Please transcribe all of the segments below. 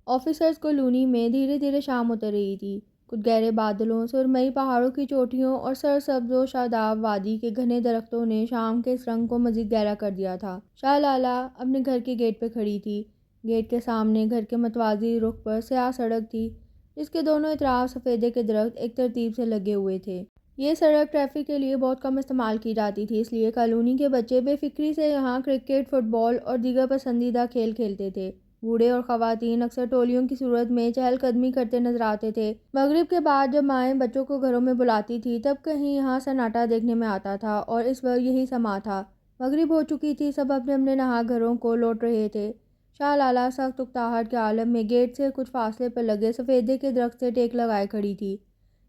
Officers colony میں دھیرے دھیرے شام اتر رہی تھی۔ کچھ گہرے بادلوں، سرمئی پہاڑوں کی چوٹیوں اور سرسبز و شاداب وادی کے گھنے درختوں نے شام کے اس رنگ کو مزید گہرا کر دیا تھا۔ شاہ لالہ اپنے گھر کے گیٹ پہ کھڑی تھی۔ گیٹ کے سامنے گھر کے متوازی رخ پر سیاہ سڑک تھی، جس کے دونوں اطراف سفیدے کے درخت ایک ترتیب سے لگے ہوئے تھے۔ یہ سڑک ٹریفک کے لیے بہت کم استعمال کی جاتی تھی، اس لیے کالونی کے بچے بے فکری سے یہاں کرکٹ، فٹ بال اور دیگر پسندیدہ کھیل کھیلتے تھے۔ بوڑھے اور خواتین اکثر ٹولیوں کی صورت میں چہل قدمی کرتے نظر آتے تھے۔ مغرب کے بعد جب مائیں بچوں کو گھروں میں بلاتی تھی تب کہیں یہاں سناٹا دیکھنے میں آتا تھا، اور اس وقت یہی سما تھا۔ مغرب ہو چکی تھی، سب اپنے اپنے نہا گھروں کو لوٹ رہے تھے۔ شاہ لالہ سخت اکتاہٹ کے عالم میں گیٹ سے کچھ فاصلے پر لگے سفیدے کے درخت سے ٹیک لگائے کھڑی تھی۔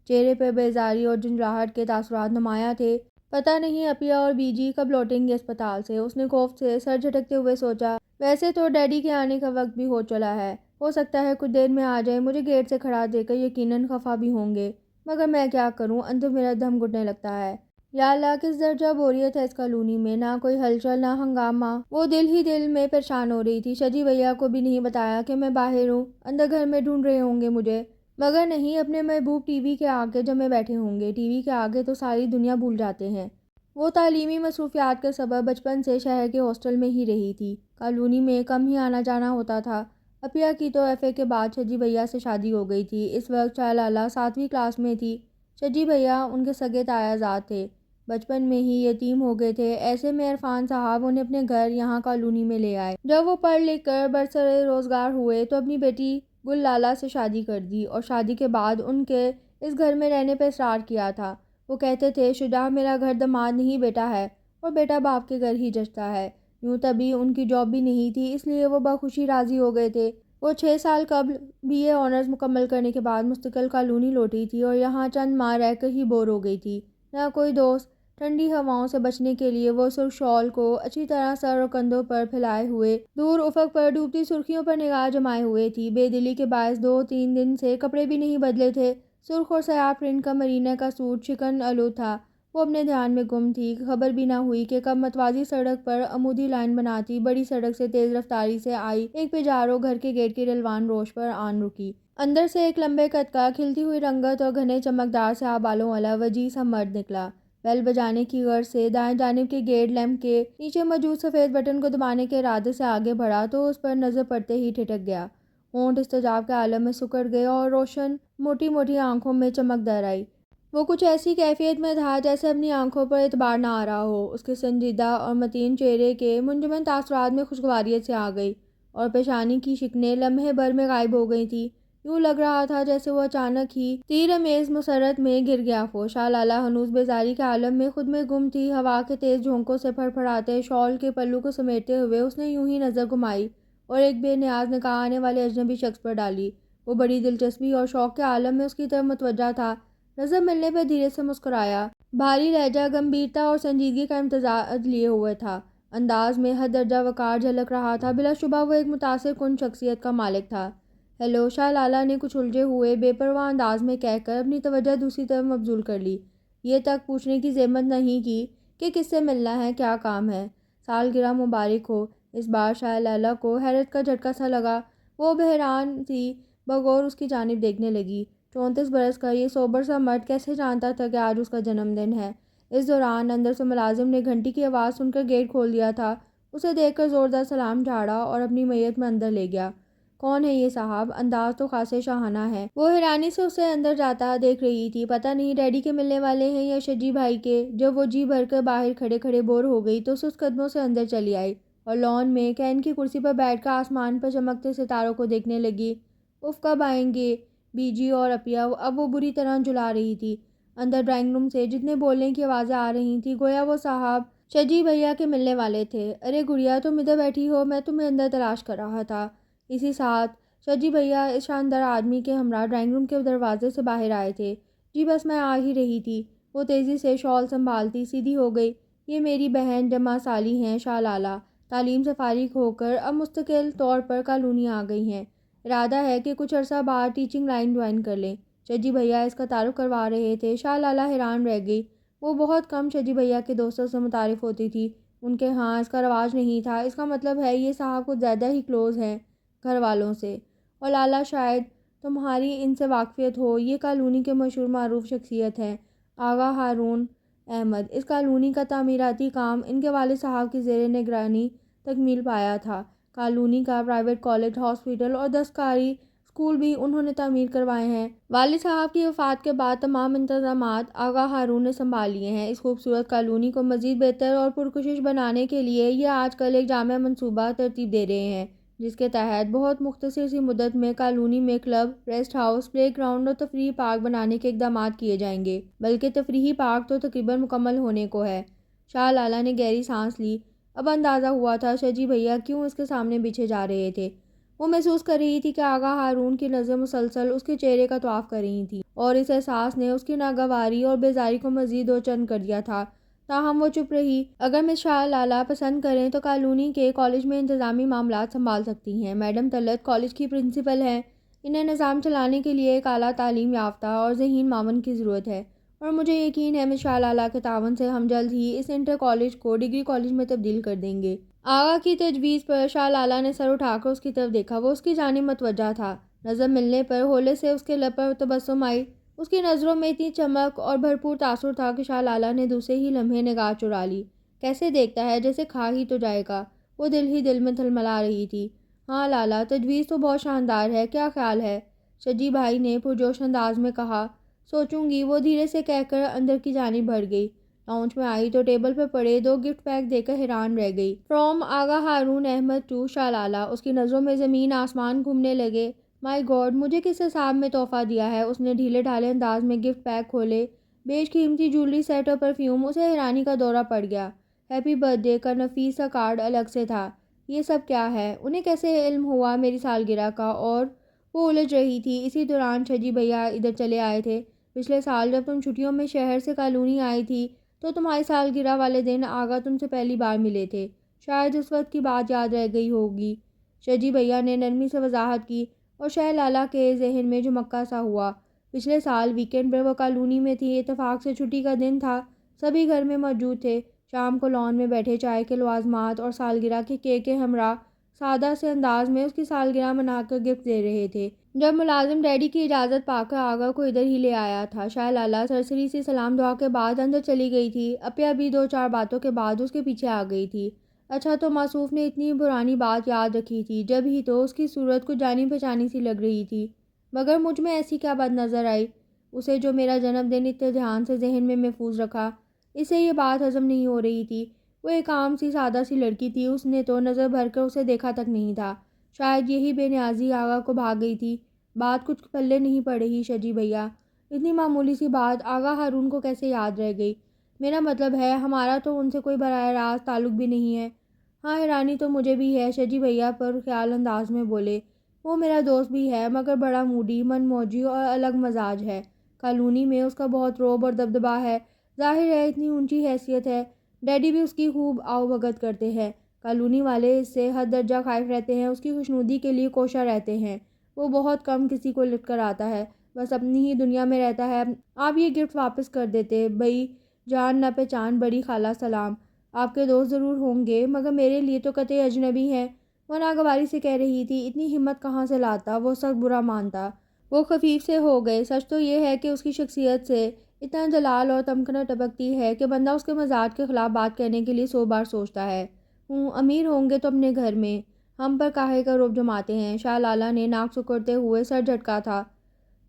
چہرے پہ بیزاری اور جھنجھلاہٹ کے تاثرات نمایاں تھے۔ پتہ نہیں اپیا اور بی جی کب لوٹیں گے اسپتال سے، اس نے خوف سے سر جھٹکتے ہوئے سوچا۔ ویسے تو ڈیڈی کے آنے کا وقت بھی ہو چلا ہے، ہو سکتا ہے کچھ دیر میں آ جائیں۔ مجھے گیٹ سے کھڑا دیکھ کر یقیناً خفا بھی ہوں گے، مگر میں کیا کروں، اندر میرا دم گھٹنے لگتا ہے۔ یا اللہ، کس درجہ بوریت ہے اس کالونی میں، نہ کوئی ہلچل نہ ہنگامہ۔ وہ دل ہی دل میں پریشان ہو رہی تھی۔ شجی بھیا کو بھی نہیں بتایا کہ میں باہر ہوں، اندر گھر میں ڈھونڈ رہے ہوں گے مجھے، مگر نہیں، اپنے محبوب ٹی وی کے آگے جمے بیٹھے ہوں گے۔ ٹی وی کے آگے تو ساری دنیا بھول جاتے ہیں۔ وہ تعلیمی مصروفیات کے سبب بچپن سے شہر کے ہاسٹل میں ہی رہی تھی، کالونی میں کم ہی آنا جانا ہوتا تھا۔ اپیا کی تو ایف اے کے بعد شجی بھیا سے شادی ہو گئی تھی۔ اس وقت شاہ لالہ 7ویں کلاس میں تھی۔ شجی بھیا ان کے سگے تایا زاد تھے، بچپن میں ہی یتیم ہو گئے تھے۔ ایسے میں عرفان صاحب انہیں اپنے گھر یہاں کالونی میں لے آئے۔ جب وہ پڑھ لکھ کر برسر روزگار ہوئے تو اپنی بیٹی گل لالہ سے شادی کر دی، اور شادی کے بعد ان کے اس گھر میں رہنے پہ اصرار کیا تھا۔ وہ کہتے تھے، شجاع میرا گھر داماد نہیں بیٹا ہے، اور بیٹا باپ کے گھر ہی جچتا ہے۔ یوں تبھی ان کی جاب بھی نہیں تھی، اس لیے وہ بخوشی راضی ہو گئے تھے۔ وہ 6 سال قبل بی اے آنرز مکمل کرنے کے بعد مستقل کالونی لوٹی تھی، اور یہاں چند ماہ رہ کر ہی بور ہو گئی تھی۔ نہ کوئی دوست، ٹھنڈی ہواؤں سے بچنے کے لیے وہ سرخ شال کو اچھی طرح سر اور کندھوں پر پھیلائے ہوئے دور افق پر ڈوبتی سرخیوں پر نگاہ جمائے ہوئے تھی۔ بے دلی کے باعث 2-3 دن سے کپڑے بھی نہیں بدلے تھے۔ سرخ اور سیاہ پرنٹ کا مرینا کا سوٹ چکن آلود تھا۔ وہ اپنے دھیان میں گم تھی، خبر بھی نہ ہوئی کہ کب متوازی سڑک پر عمودی لائن بناتی بڑی سڑک سے تیز رفتاری سے آئی ایک پیجارو گھر کے گیٹ کی ڈلوان روش پر آن رکی۔ اندر سے ایک لمبے قد کا، کھلتی ہوئی رنگت اور گھنے چمکدار سیاہ بالوں والا وجیز سا مرد نکلا۔ بیل بجانے کی غرض سے دائیں جانب کے گیٹ لیمپ کے نیچے موجود سفید بٹن کو دبانے کے ارادے سے آگے بڑھا تو اس پر نظر پڑتے ہی ٹھٹک گیا۔ ہونٹ استجاب کے عالم میں سکڑ گئے اور روشن موٹی موٹی آنکھوں میں چمک در آئی۔ وہ کچھ ایسی کیفیت میں تھا جیسے اپنی آنکھوں پر اعتبار نہ آ رہا ہو۔ اس کے سنجیدہ اور متین چہرے کے منجمد تاثرات میں خوشگواریت سے آ گئی، اور پیشانی کی شکنیں لمحے بھر میں غائب ہو گئی تھیں۔ یوں لگ رہا تھا جیسے وہ اچانک ہی تیر امیز مسرت میں گر گیا ہو۔ شاہ لالہ ہنوز بیزاری کے عالم میں خود میں گم تھی۔ ہوا کے تیز جھونکوں سے پھڑ پھڑاتے شال کے پلو کو سمیٹتے ہوئے اس نے یوں ہی نظر گھمائی اور ایک بے نیاز نگاہ آنے والے اجنبی شخص پر ڈالی۔ وہ بڑی دلچسپی اور شوق کے عالم میں اس کی طرف متوجہ تھا۔ نظر ملنے پہ دھیرے سے مسکرایا۔ بھاری لہجہ گمبھیرتا اور سنجیدگی کا امتزاج لیے ہوئے تھا، انداز میں حد درجہ وقار جھلک رہا تھا۔ بلا شبہ وہ ایک متاثر کن شخصیت کا مالک تھا۔ ہیلو، شاہ لالہ نے کچھ الجھے ہوئے بے پرواہ انداز میں کہہ کر اپنی توجہ دوسری طرف مبذول کر لی۔ یہ تک پوچھنے کی زحمت نہیں کی کہ کس سے ملنا ہے، کیا کام ہے۔ سالگرہ مبارک ہو۔ اس بار شاہ لالہ کو حیرت کا جھٹکا سا لگا۔ وہ بحران سی بغور اس کی جانب دیکھنے لگی۔ 34 برس کا یہ سوبر سا مرد کیسے جانتا تھا کہ آج اس کا جنم دن ہے؟ اس دوران اندر سے ملازم نے گھنٹی کی آواز سن کر گیٹ کھول دیا تھا۔ اسے دیکھ کر زوردار سلام جھاڑا اور اپنی میت میں اندر لے گیا۔ کون ہے یہ صاحب؟ انداز تو خاصے شاہانہ ہے۔ وہ حیرانی سے اسے اندر جاتا دیکھ رہی تھی۔ پتہ نہیں ڈیڈی کے ملنے والے ہیں یا شجی بھائی کے۔ جب وہ جی بھر کر باہر کھڑے کھڑے بور ہو گئی تو سست قدموں سے اندر چلی آئی اور لان میں کین کی کرسی پر بیٹھ کر آسمان پر چمکتے ستاروں کو دیکھنے لگی۔ اف، کب آئیں گے بی جی اور اپیا؟ اب وہ بری طرح جھلا رہی تھی۔ اندر ڈرائنگ روم سے جتنے بولنے کی آوازیں آ رہی تھیں گویا وہ صاحب شجی بھیا کے ملنے والے تھے۔ ارے گڑیا، تم ادھر بیٹھی ہو، میں تمہیں اندر تلاش کر رہا تھا۔ اسی ساتھ شجی بھیا اس شاندار آدمی کے ہمراہ ڈرائنگ روم کے دروازے سے باہر آئے تھے۔ جی بس میں آ ہی رہی تھی۔ وہ تیزی سے شال سنبھالتی سیدھی ہو گئی۔ یہ میری بہن جمع سالی ہیں، شاہ لالہ۔ تعلیم سے فارغ ہو کر اب مستقل طور پر کالونی آ گئی ہیں۔ ارادہ ہے کہ کچھ عرصہ بعد ٹیچنگ لائن جوائن کر لیں۔ شجی بھیا اس کا تعارف کروا رہے تھے۔ شاہ لالہ حیران رہ گئی۔ وہ بہت کم شجی بھیا کے دوستوں سے متعارف ہوتی تھی۔ ان کے ہاں اس کا رواج نہیں تھا۔ اس کا مطلب ہے یہ صاحب کچھ زیادہ ہی کلوز ہیں گھر والوں سے۔ اور لالا شاید تمہاری ان سے واقفیت ہو، یہ کالونی کے مشہور معروف شخصیت ہیں آغا ہارون احمد۔ اس کالونی کا تعمیراتی کام ان کے والد صاحب کی زیر نگرانی تکمیل پایا تھا۔ کالونی کا پرائیویٹ کالج، ہاسپٹل اور دستکاری اسکول بھی انہوں نے تعمیر کروائے ہیں۔ والد صاحب کی وفات کے بعد تمام انتظامات آغا ہارون نے سنبھال لیے ہیں۔ اس خوبصورت کالونی کو مزید بہتر اور پرکشش بنانے کے لیے یہ آج کل ایک جامع منصوبہ ترتیب دے رہے ہیں، جس کے تحت بہت مختصر سی مدت میں کالونی میں club, rest house, play ground اور تفریحی پارک بنانے کے اقدامات کیے جائیں گے، بلکہ تفریحی پارک تو تقریباً مکمل ہونے کو ہے۔ شاہ لالہ نے گہری سانس لی۔ اب اندازہ ہوا تھا شجی بھیا کیوں اس کے سامنے بچھے جا رہے تھے۔ وہ محسوس کر رہی تھی کہ آغا ہارون کی نظریں مسلسل اس کے چہرے کا طواف کر رہی تھیں، اور اس احساس نے اس کی ناگواری اور بیزاری کو مزید دو چند کر دیا تھا۔ تاہم وہ چپ رہی۔ اگر مس شاہ لالہ پسند کریں تو کالونی کے کالج میں انتظامی معاملات سنبھال سکتی ہیں۔ میڈم طلعت کالج کی پرنسپل ہیں۔ انہیں نظام چلانے کے لیے ایک اعلیٰ تعلیم یافتہ اور ذہین معاون کی ضرورت ہے، اور مجھے یقین ہے مس شاہ لالہ کے تعاون سے ہم جلد ہی اس انٹر کالج کو ڈگری کالج میں تبدیل کر دیں گے۔ آغا کی تجویز پر شاہ لالہ نے سر اٹھا کر اس کی طرف دیکھا۔ وہ اس کی جانب متوجہ تھا۔ نظر ملنے پر ہولے سے اس کے لب پر تبسم آئی۔ اس کی نظروں میں اتنی چمک اور بھرپور تاثر تھا کہ شاہ لالہ نے دوسرے ہی لمحے نگاہ چرا لی۔ کیسے دیکھتا ہے جیسے کھا ہی تو جائے گا، وہ دل ہی دل میں تھلملا رہی تھی۔ ہاں لالا، تجویز تو بہت شاندار ہے، کیا خیال ہے؟ شجی بھائی نے پرجوش انداز میں کہا۔ سوچوں گی، وہ دھیرے سے کہہ کر اندر کی جانب بڑھ گئی۔ لاؤنج میں آئی تو ٹیبل پر پڑے دو گفٹ پیک دیکھ کر حیران رہ گئی۔ From Agha Haroon Ahmed to Shah Lala. اس کی نظروں میں زمین آسمان گھومنے لگے۔ مائی گاڈ، مجھے کس حساب میں تحفہ دیا ہے؟ اس نے ڈھیلے ڈھالے انداز میں گفٹ پیک کھولے۔ بیش قیمتی جویلری سیٹ اور پرفیوم۔ اسے حیرانی کا دورہ پڑ گیا۔ ہیپی برتھ ڈے کا نفیس سا کارڈ الگ سے تھا۔ یہ سب کیا ہے؟ انہیں کیسے علم ہوا میری سالگرہ کا؟ اور وہ الجھ رہی تھی۔ اسی دوران شجی بھیا ادھر چلے آئے تھے۔ پچھلے سال جب تم چھٹیوں میں شہر سے کالونی آئی تھی تو تمہاری سالگرہ والے دن آغا تم سے پہلی بار ملے تھے۔ شاید اس وقت کی بات یاد رہ گئی ہوگی، شجی بھیا نے نرمی سے وضاحت کی، اور شاہ لالہ کے ذہن میں جھمکا سا ہوا۔ پچھلے سال ویکینڈ پر وہ کالونی میں تھی۔ اتفاق سے چھٹی کا دن تھا۔ سبھی گھر میں موجود تھے۔ شام کو لان میں بیٹھے چائے کے لوازمات اور سالگرہ کے کیک کے ہمراہ سادہ سے انداز میں اس کی سالگرہ منا کر گفٹ دے رہے تھے، جب ملازم ڈیڈی کی اجازت پا کر آغا کو ادھر ہی لے آیا تھا۔ شاہ لالہ سرسری سی سلام دعا کے بعد اندر چلی گئی تھی۔ اپیا بھی دو چار باتوں کے بعد اس کے پیچھے آ گئی تھی۔ اچھا تو موصوف نے اتنی پرانی بات یاد رکھی تھی، جب ہی تو اس کی صورت کچھ جانی پہچانی سی لگ رہی تھی، مگر مجھ میں ایسی کیا بات نظر آئی؟ اسے جو میرا جنم دن اتنے دھیان سے ذہن میں محفوظ رکھا، اسے یہ بات ہضم نہیں ہو رہی تھی۔ وہ ایک عام سی سادہ سی لڑکی تھی، اس نے تو نظر بھر کر اسے دیکھا تک نہیں تھا۔ شاید یہی بے نیازی آغا کو بھا گئی تھی۔ بات کچھ پلے نہیں پڑ رہی شجی بھیا، اتنی معمولی سی بات آغا ہارون کو کیسے یاد رہ گئی؟ میرا مطلب ہے ہمارا تو ان سے کوئی براہ راست تعلق بھی نہیں ہے۔ ہاں، حیرانی تو مجھے بھی ہے، شجی بھیا پر خیال انداز میں بولے۔ وہ میرا دوست بھی ہے، مگر بڑا موڈی، من موجی اور الگ مزاج ہے۔ کالونی میں اس کا بہت رعب اور دبدبہ ہے، ظاہر ہے اتنی اونچی حیثیت ہے۔ ڈیڈی بھی اس کی خوب آؤ بھگت کرتے ہیں۔ کالونی والے اس سے حد درجہ خائف رہتے ہیں، اس کی خوشنودی کے لیے کوشاں رہتے ہیں۔ وہ بہت کم کسی کو لٹ کر آتا ہے، بس اپنی ہی دنیا میں رہتا ہے۔ آپ یہ گفٹ واپس کر دیتے بھائی جان نہ پہچان بڑی خالہ سلام۔ آپ کے دوست ضرور ہوں گے، مگر میرے لیے تو قطعی اجنبی ہیں۔ وہ ناگواری سے کہہ رہی تھی۔ اتنی ہمت کہاں سے لاتا؟ وہ سخت برا مانتا۔ وہ خفیف سے ہو گئے۔ سچ تو یہ ہے کہ اس کی شخصیت سے اتنا جلال اور تمکنت ٹپکتی ہے کہ بندہ اس کے مزاج کے خلاف بات کہنے کے لیے 100 بار سوچتا ہے۔ امیر ہوں گے تو اپنے گھر میں، ہم پر کاہے کا رعب جماتے ہیں؟ شاہ لالہ نے ناک سکڑتے ہوئے سر جھٹکا تھا۔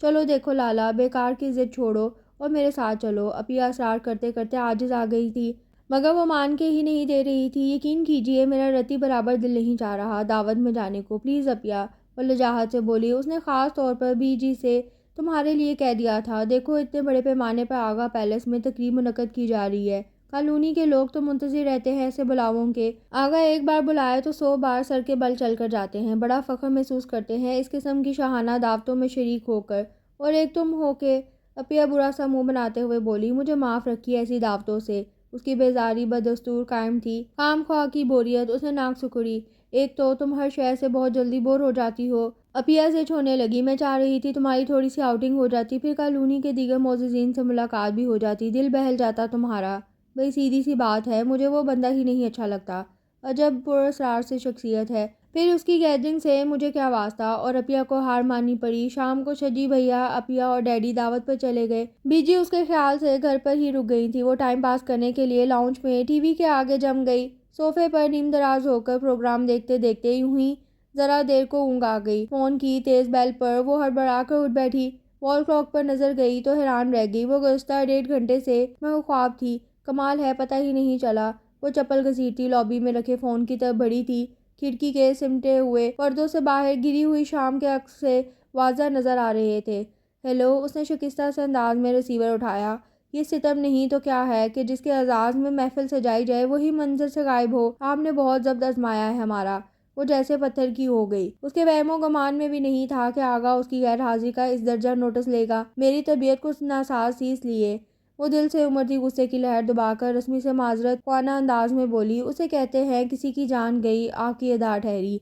چلو دیکھو لالا، بیکار کی ضد چھوڑو اور میرے ساتھ چلو۔ اپیا اصرار کرتے کرتے عاجز آ گئی تھی، مگر وہ مان کے ہی نہیں دے رہی تھی۔ یقین کیجیے میرا رتی برابر دل نہیں چاہ رہا دعوت میں جانے کو، پلیز اپیا، وہ لجاجت سے بولی۔ اس نے خاص طور پر بی جی سے تمہارے لیے کہہ دیا تھا۔ دیکھو اتنے بڑے پیمانے پر آغا پیلس میں تقریب منعقد کی جا رہی ہے۔ کالونی کے لوگ تو منتظر رہتے ہیں ایسے بلاووں کے۔ آغا ایک بار بلائے تو 100 بار سر کے بل چل کر جاتے ہیں۔ بڑا فخر محسوس کرتے ہیں اس قسم کی شاہانہ دعوتوں میں شریک ہو کر، اور ایک تم ہو کے۔ اپیا برا سا منہ بناتے ہوئے بولی۔ مجھے معاف رکھیے ایسی دعوتوں سے۔ اس کی بیزاری بدستور قائم تھی۔ خام خواہ کی بوریت۔ اس نے ناک سکڑی۔ ایک تو تم ہر شے سے بہت جلدی بور ہو جاتی ہو۔ اپیا سے چھونے لگی۔ میں چاہ رہی تھی تمہاری تھوڑی سی آؤٹنگ ہو جاتی، پھر کالونی کے دیگر معززین سے ملاقات بھی ہو جاتی، دل بہل جاتا تمہارا۔ بھئی سیدھی سی بات ہے، مجھے وہ بندہ ہی نہیں اچھا لگتا۔ عجب پراسرار سی شخصیت ہے۔ پھر اس کی گیدرنگ سے مجھے کیا واسطہ، اور اپیا کو ہار ماننی پڑی۔ شام کو شجی بھیا، اپیا اور ڈیڈی دعوت پر چلے گئے۔ بیجی اس کے خیال سے گھر پر ہی رک گئی تھی۔ وہ ٹائم پاس کرنے کے لیے لاؤنج میں ٹی وی کے آگے جم گئی۔ صوفے پر نیم دراز ہو کر پروگرام دیکھتے دیکھتے یوں ہی ذرا دیر کو اونگ آ گئی۔ فون کی تیز بیل پر وہ ہڑبڑا کر اٹھ بیٹھی۔ وال کلاک پر نظر گئی تو حیران رہ گئی۔ وہ گزشتہ 1.5 گھنٹے سے محو خواب تھی۔ کمال ہے، پتہ ہی نہیں چلا۔ وہ چپل گھسیٹتی لابی میں رکھے فون کی طرف بڑھی تھی۔ کھڑکی کے سمٹے ہوئے پردوں سے باہر گری ہوئی شام کے عکس سے واضح نظر آ رہے تھے۔ ہیلو، اس نے شکستہ سے انداز میں ریسیور اٹھایا۔ یہ ستم نہیں تو کیا ہے کہ جس کے اعزاز میں محفل سجائی جائے وہی منظر سے غائب ہو۔ آپ نے بہت ضبط آزمایا ہے ہمارا۔ وہ جیسے پتھر کی ہو گئی۔ اس کے وہم و گمان میں بھی نہیں تھا کہ آغا اس کی غیر حاضری کا اس درجہ نوٹس لے گا۔ میری طبیعت کچھ ناساز تھی اس لیے۔ وہ دل سے امڑتی غصے کی لہر دبا کر رسمی سے معذرت خواہ انداز میں بولی۔ اسے کہتے ہیں کسی کی جان گئی، آپ کی ادا ٹھہری۔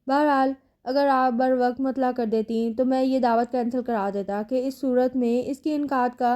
بہرحال اگر آپ بر وقت مطلع کر دیتی تو میں یہ دعوت کینسل کرا دیتا کہ اس صورت میں اس کی انعقاد کا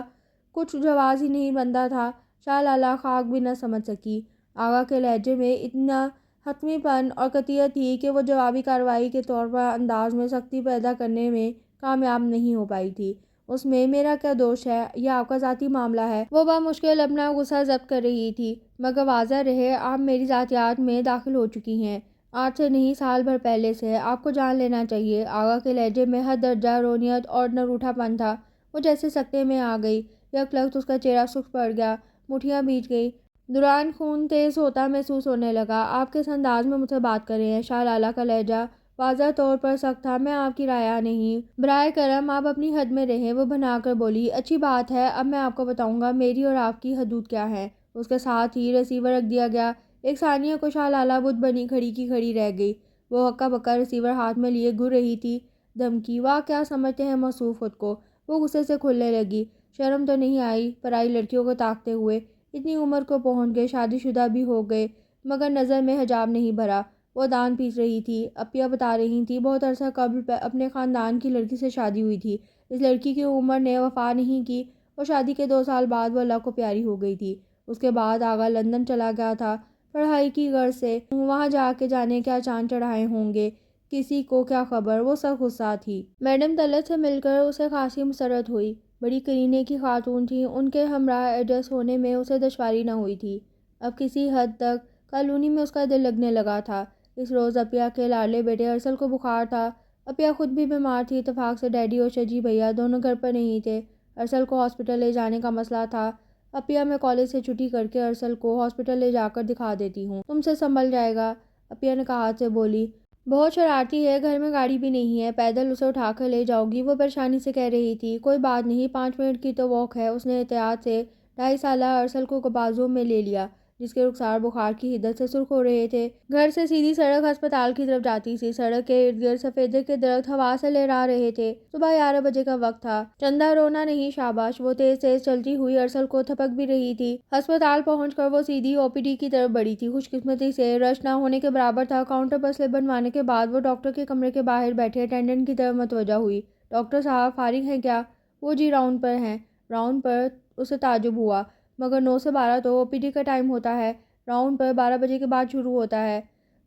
کچھ جواز ہی نہیں بنتا تھا۔ شاہ لالہ خاک بھی نہ سمجھ سکی۔ آغا کے لہجے میں اتنا حتمی پن اور قطعیت تھی کہ وہ جوابی کارروائی کے طور پر انداز میں سختی پیدا کرنے میں کامیاب نہیں ہو پائی تھی۔ اس میں میرا کیا دوش ہے، یہ آپ کا ذاتی معاملہ ہے۔ وہ بمشکل اپنا غصہ ضبط کر رہی تھی۔ مگر واضح رہے آپ میری ذاتیات میں داخل ہو چکی ہیں۔ آج سے نہیں، سال بھر پہلے سے۔ آپ کو جان لینا چاہیے۔ آغا کے لہجے میں حد درجہ رونیت اور نروٹھا پن تھا۔ وہ جیسے سکتے میں آ گئی۔ یک لخت اس کا چہرہ سرخ پڑ گیا، مٹھیاں بھیج گئی۔ دوران خون تیز ہوتا محسوس ہونے لگا۔ آپ کس انداز میں مجھ سے بات کر رہے ہیں؟ شاہ لالہ کا لہجہ واضح طور پر سخت تھا۔ میں آپ کی رعایا نہیں۔ برائے کرم آپ اپنی حد میں رہیں۔ وہ بھنا کر بولی۔ اچھی بات ہے، اب میں آپ کو بتاؤں گا میری اور آپ کی حدود کیا ہیں۔ اس کے ساتھ ہی ریسیور رکھ دیا گیا۔ ایک ثانیہ کو شاہ لالہ بت بنی کھڑی کی کھڑی رہ گئی۔ وہ ہکا بکا ریسیور ہاتھ میں لیے گھور رہی تھی۔ دھمکی! واہ، کیا سمجھتے ہیں موصوف خود کو؟ وہ غصے سے کھلنے لگی۔ شرم تو نہیں آئی پرائی لڑکیوں کو تاکتے ہوئے؟ اتنی عمر کو پہنچ گئے، شادی شدہ بھی ہو گئے، مگر نظر میں حجاب نہیں بھرا۔ وہ دان پیس رہی تھی۔ اپیا بتا رہی تھی بہت عرصہ قبل اپنے خاندان کی لڑکی سے شادی ہوئی تھی۔ اس لڑکی کی عمر نے وفا نہیں کی اور شادی کے 2 سال بعد وہ اللہ کو پیاری ہو گئی تھی۔ اس کے بعد آغا لندن چلا گیا تھا پڑھائی کی غرض سے۔ وہاں جا کے جانے کیا چاند چڑھائے ہوں گے، کسی کو کیا خبر۔ وہ سخت غصہ تھی۔ میڈم طلعت سے مل کر اسے خاصی مسرت ہوئی۔ بڑی کرینے کی خاتون تھیں۔ ان کے ہمراہ ایڈجسٹ ہونے میں اسے دشواری نہ ہوئی تھی۔ اب کسی حد تک کالونی میں اس کا دل لگنے لگا تھا۔ اس روز اپیا کے لاڈلے بیٹے ارسل کو بخار تھا۔ اپیا خود بھی بیمار تھی۔ اتفاق سے ڈیڈی اور شجی بھیا دونوں گھر پر نہیں تھے۔ ارسل کو ہاسپٹل لے جانے کا مسئلہ تھا۔ اپیا میں کالج سے چھٹی کر کے ارسل کو ہاسپٹل لے جا کر دکھا دیتی ہوں، تم سے سنبھل جائے گا، اپیا نے کہا سے بولی۔ بہت شرارتی ہے، گھر میں گاڑی بھی نہیں ہے، پیدل اسے اٹھا کر لے جاؤ گی؟ وہ پریشانی سے کہہ رہی تھی۔ کوئی بات نہیں، 5 منٹ کی تو واک ہے۔ اس نے احتیاط سے 2.5 سالہ ارسل کو بازوں میں لے لیا، جس کے رخسار بخار کی حدت سے سرخ ہو رہے تھے۔ گھر سے سیدھی سڑک ہسپتال کی طرف جاتی سی۔ سڑک کے ارد گرد سفیدے کے درخت ہوا سے لہرا رہے تھے۔ صبح 11 بجے کا وقت تھا۔ چندہ رونا نہیں، شاباش! وہ تیز تیز چلتی ہوئی ارسل کو تھپک بھی رہی تھی۔ ہسپتال پہنچ کر وہ سیدھی او پی ڈی کی طرف بڑھی تھی۔ خوش قسمتی سے رش نہ ہونے کے برابر تھا۔ کاؤنٹر پر سلپ بنوانے کے بعد وہ ڈاکٹر کے کمرے کے باہر بیٹھے اٹینڈنٹ کی طرف متوجہ ہوئی۔ ڈاکٹر صاحب فارغ ہیں کیا؟ وہ جی راؤنڈ پر ہیں۔ راؤنڈ پر؟ اسے تعجب ہوا۔ مگر 9 سے 12 تو او پی ڈی کا ٹائم ہوتا ہے۔ راؤنڈ پر 12 بجے کے بعد شروع ہوتا ہے۔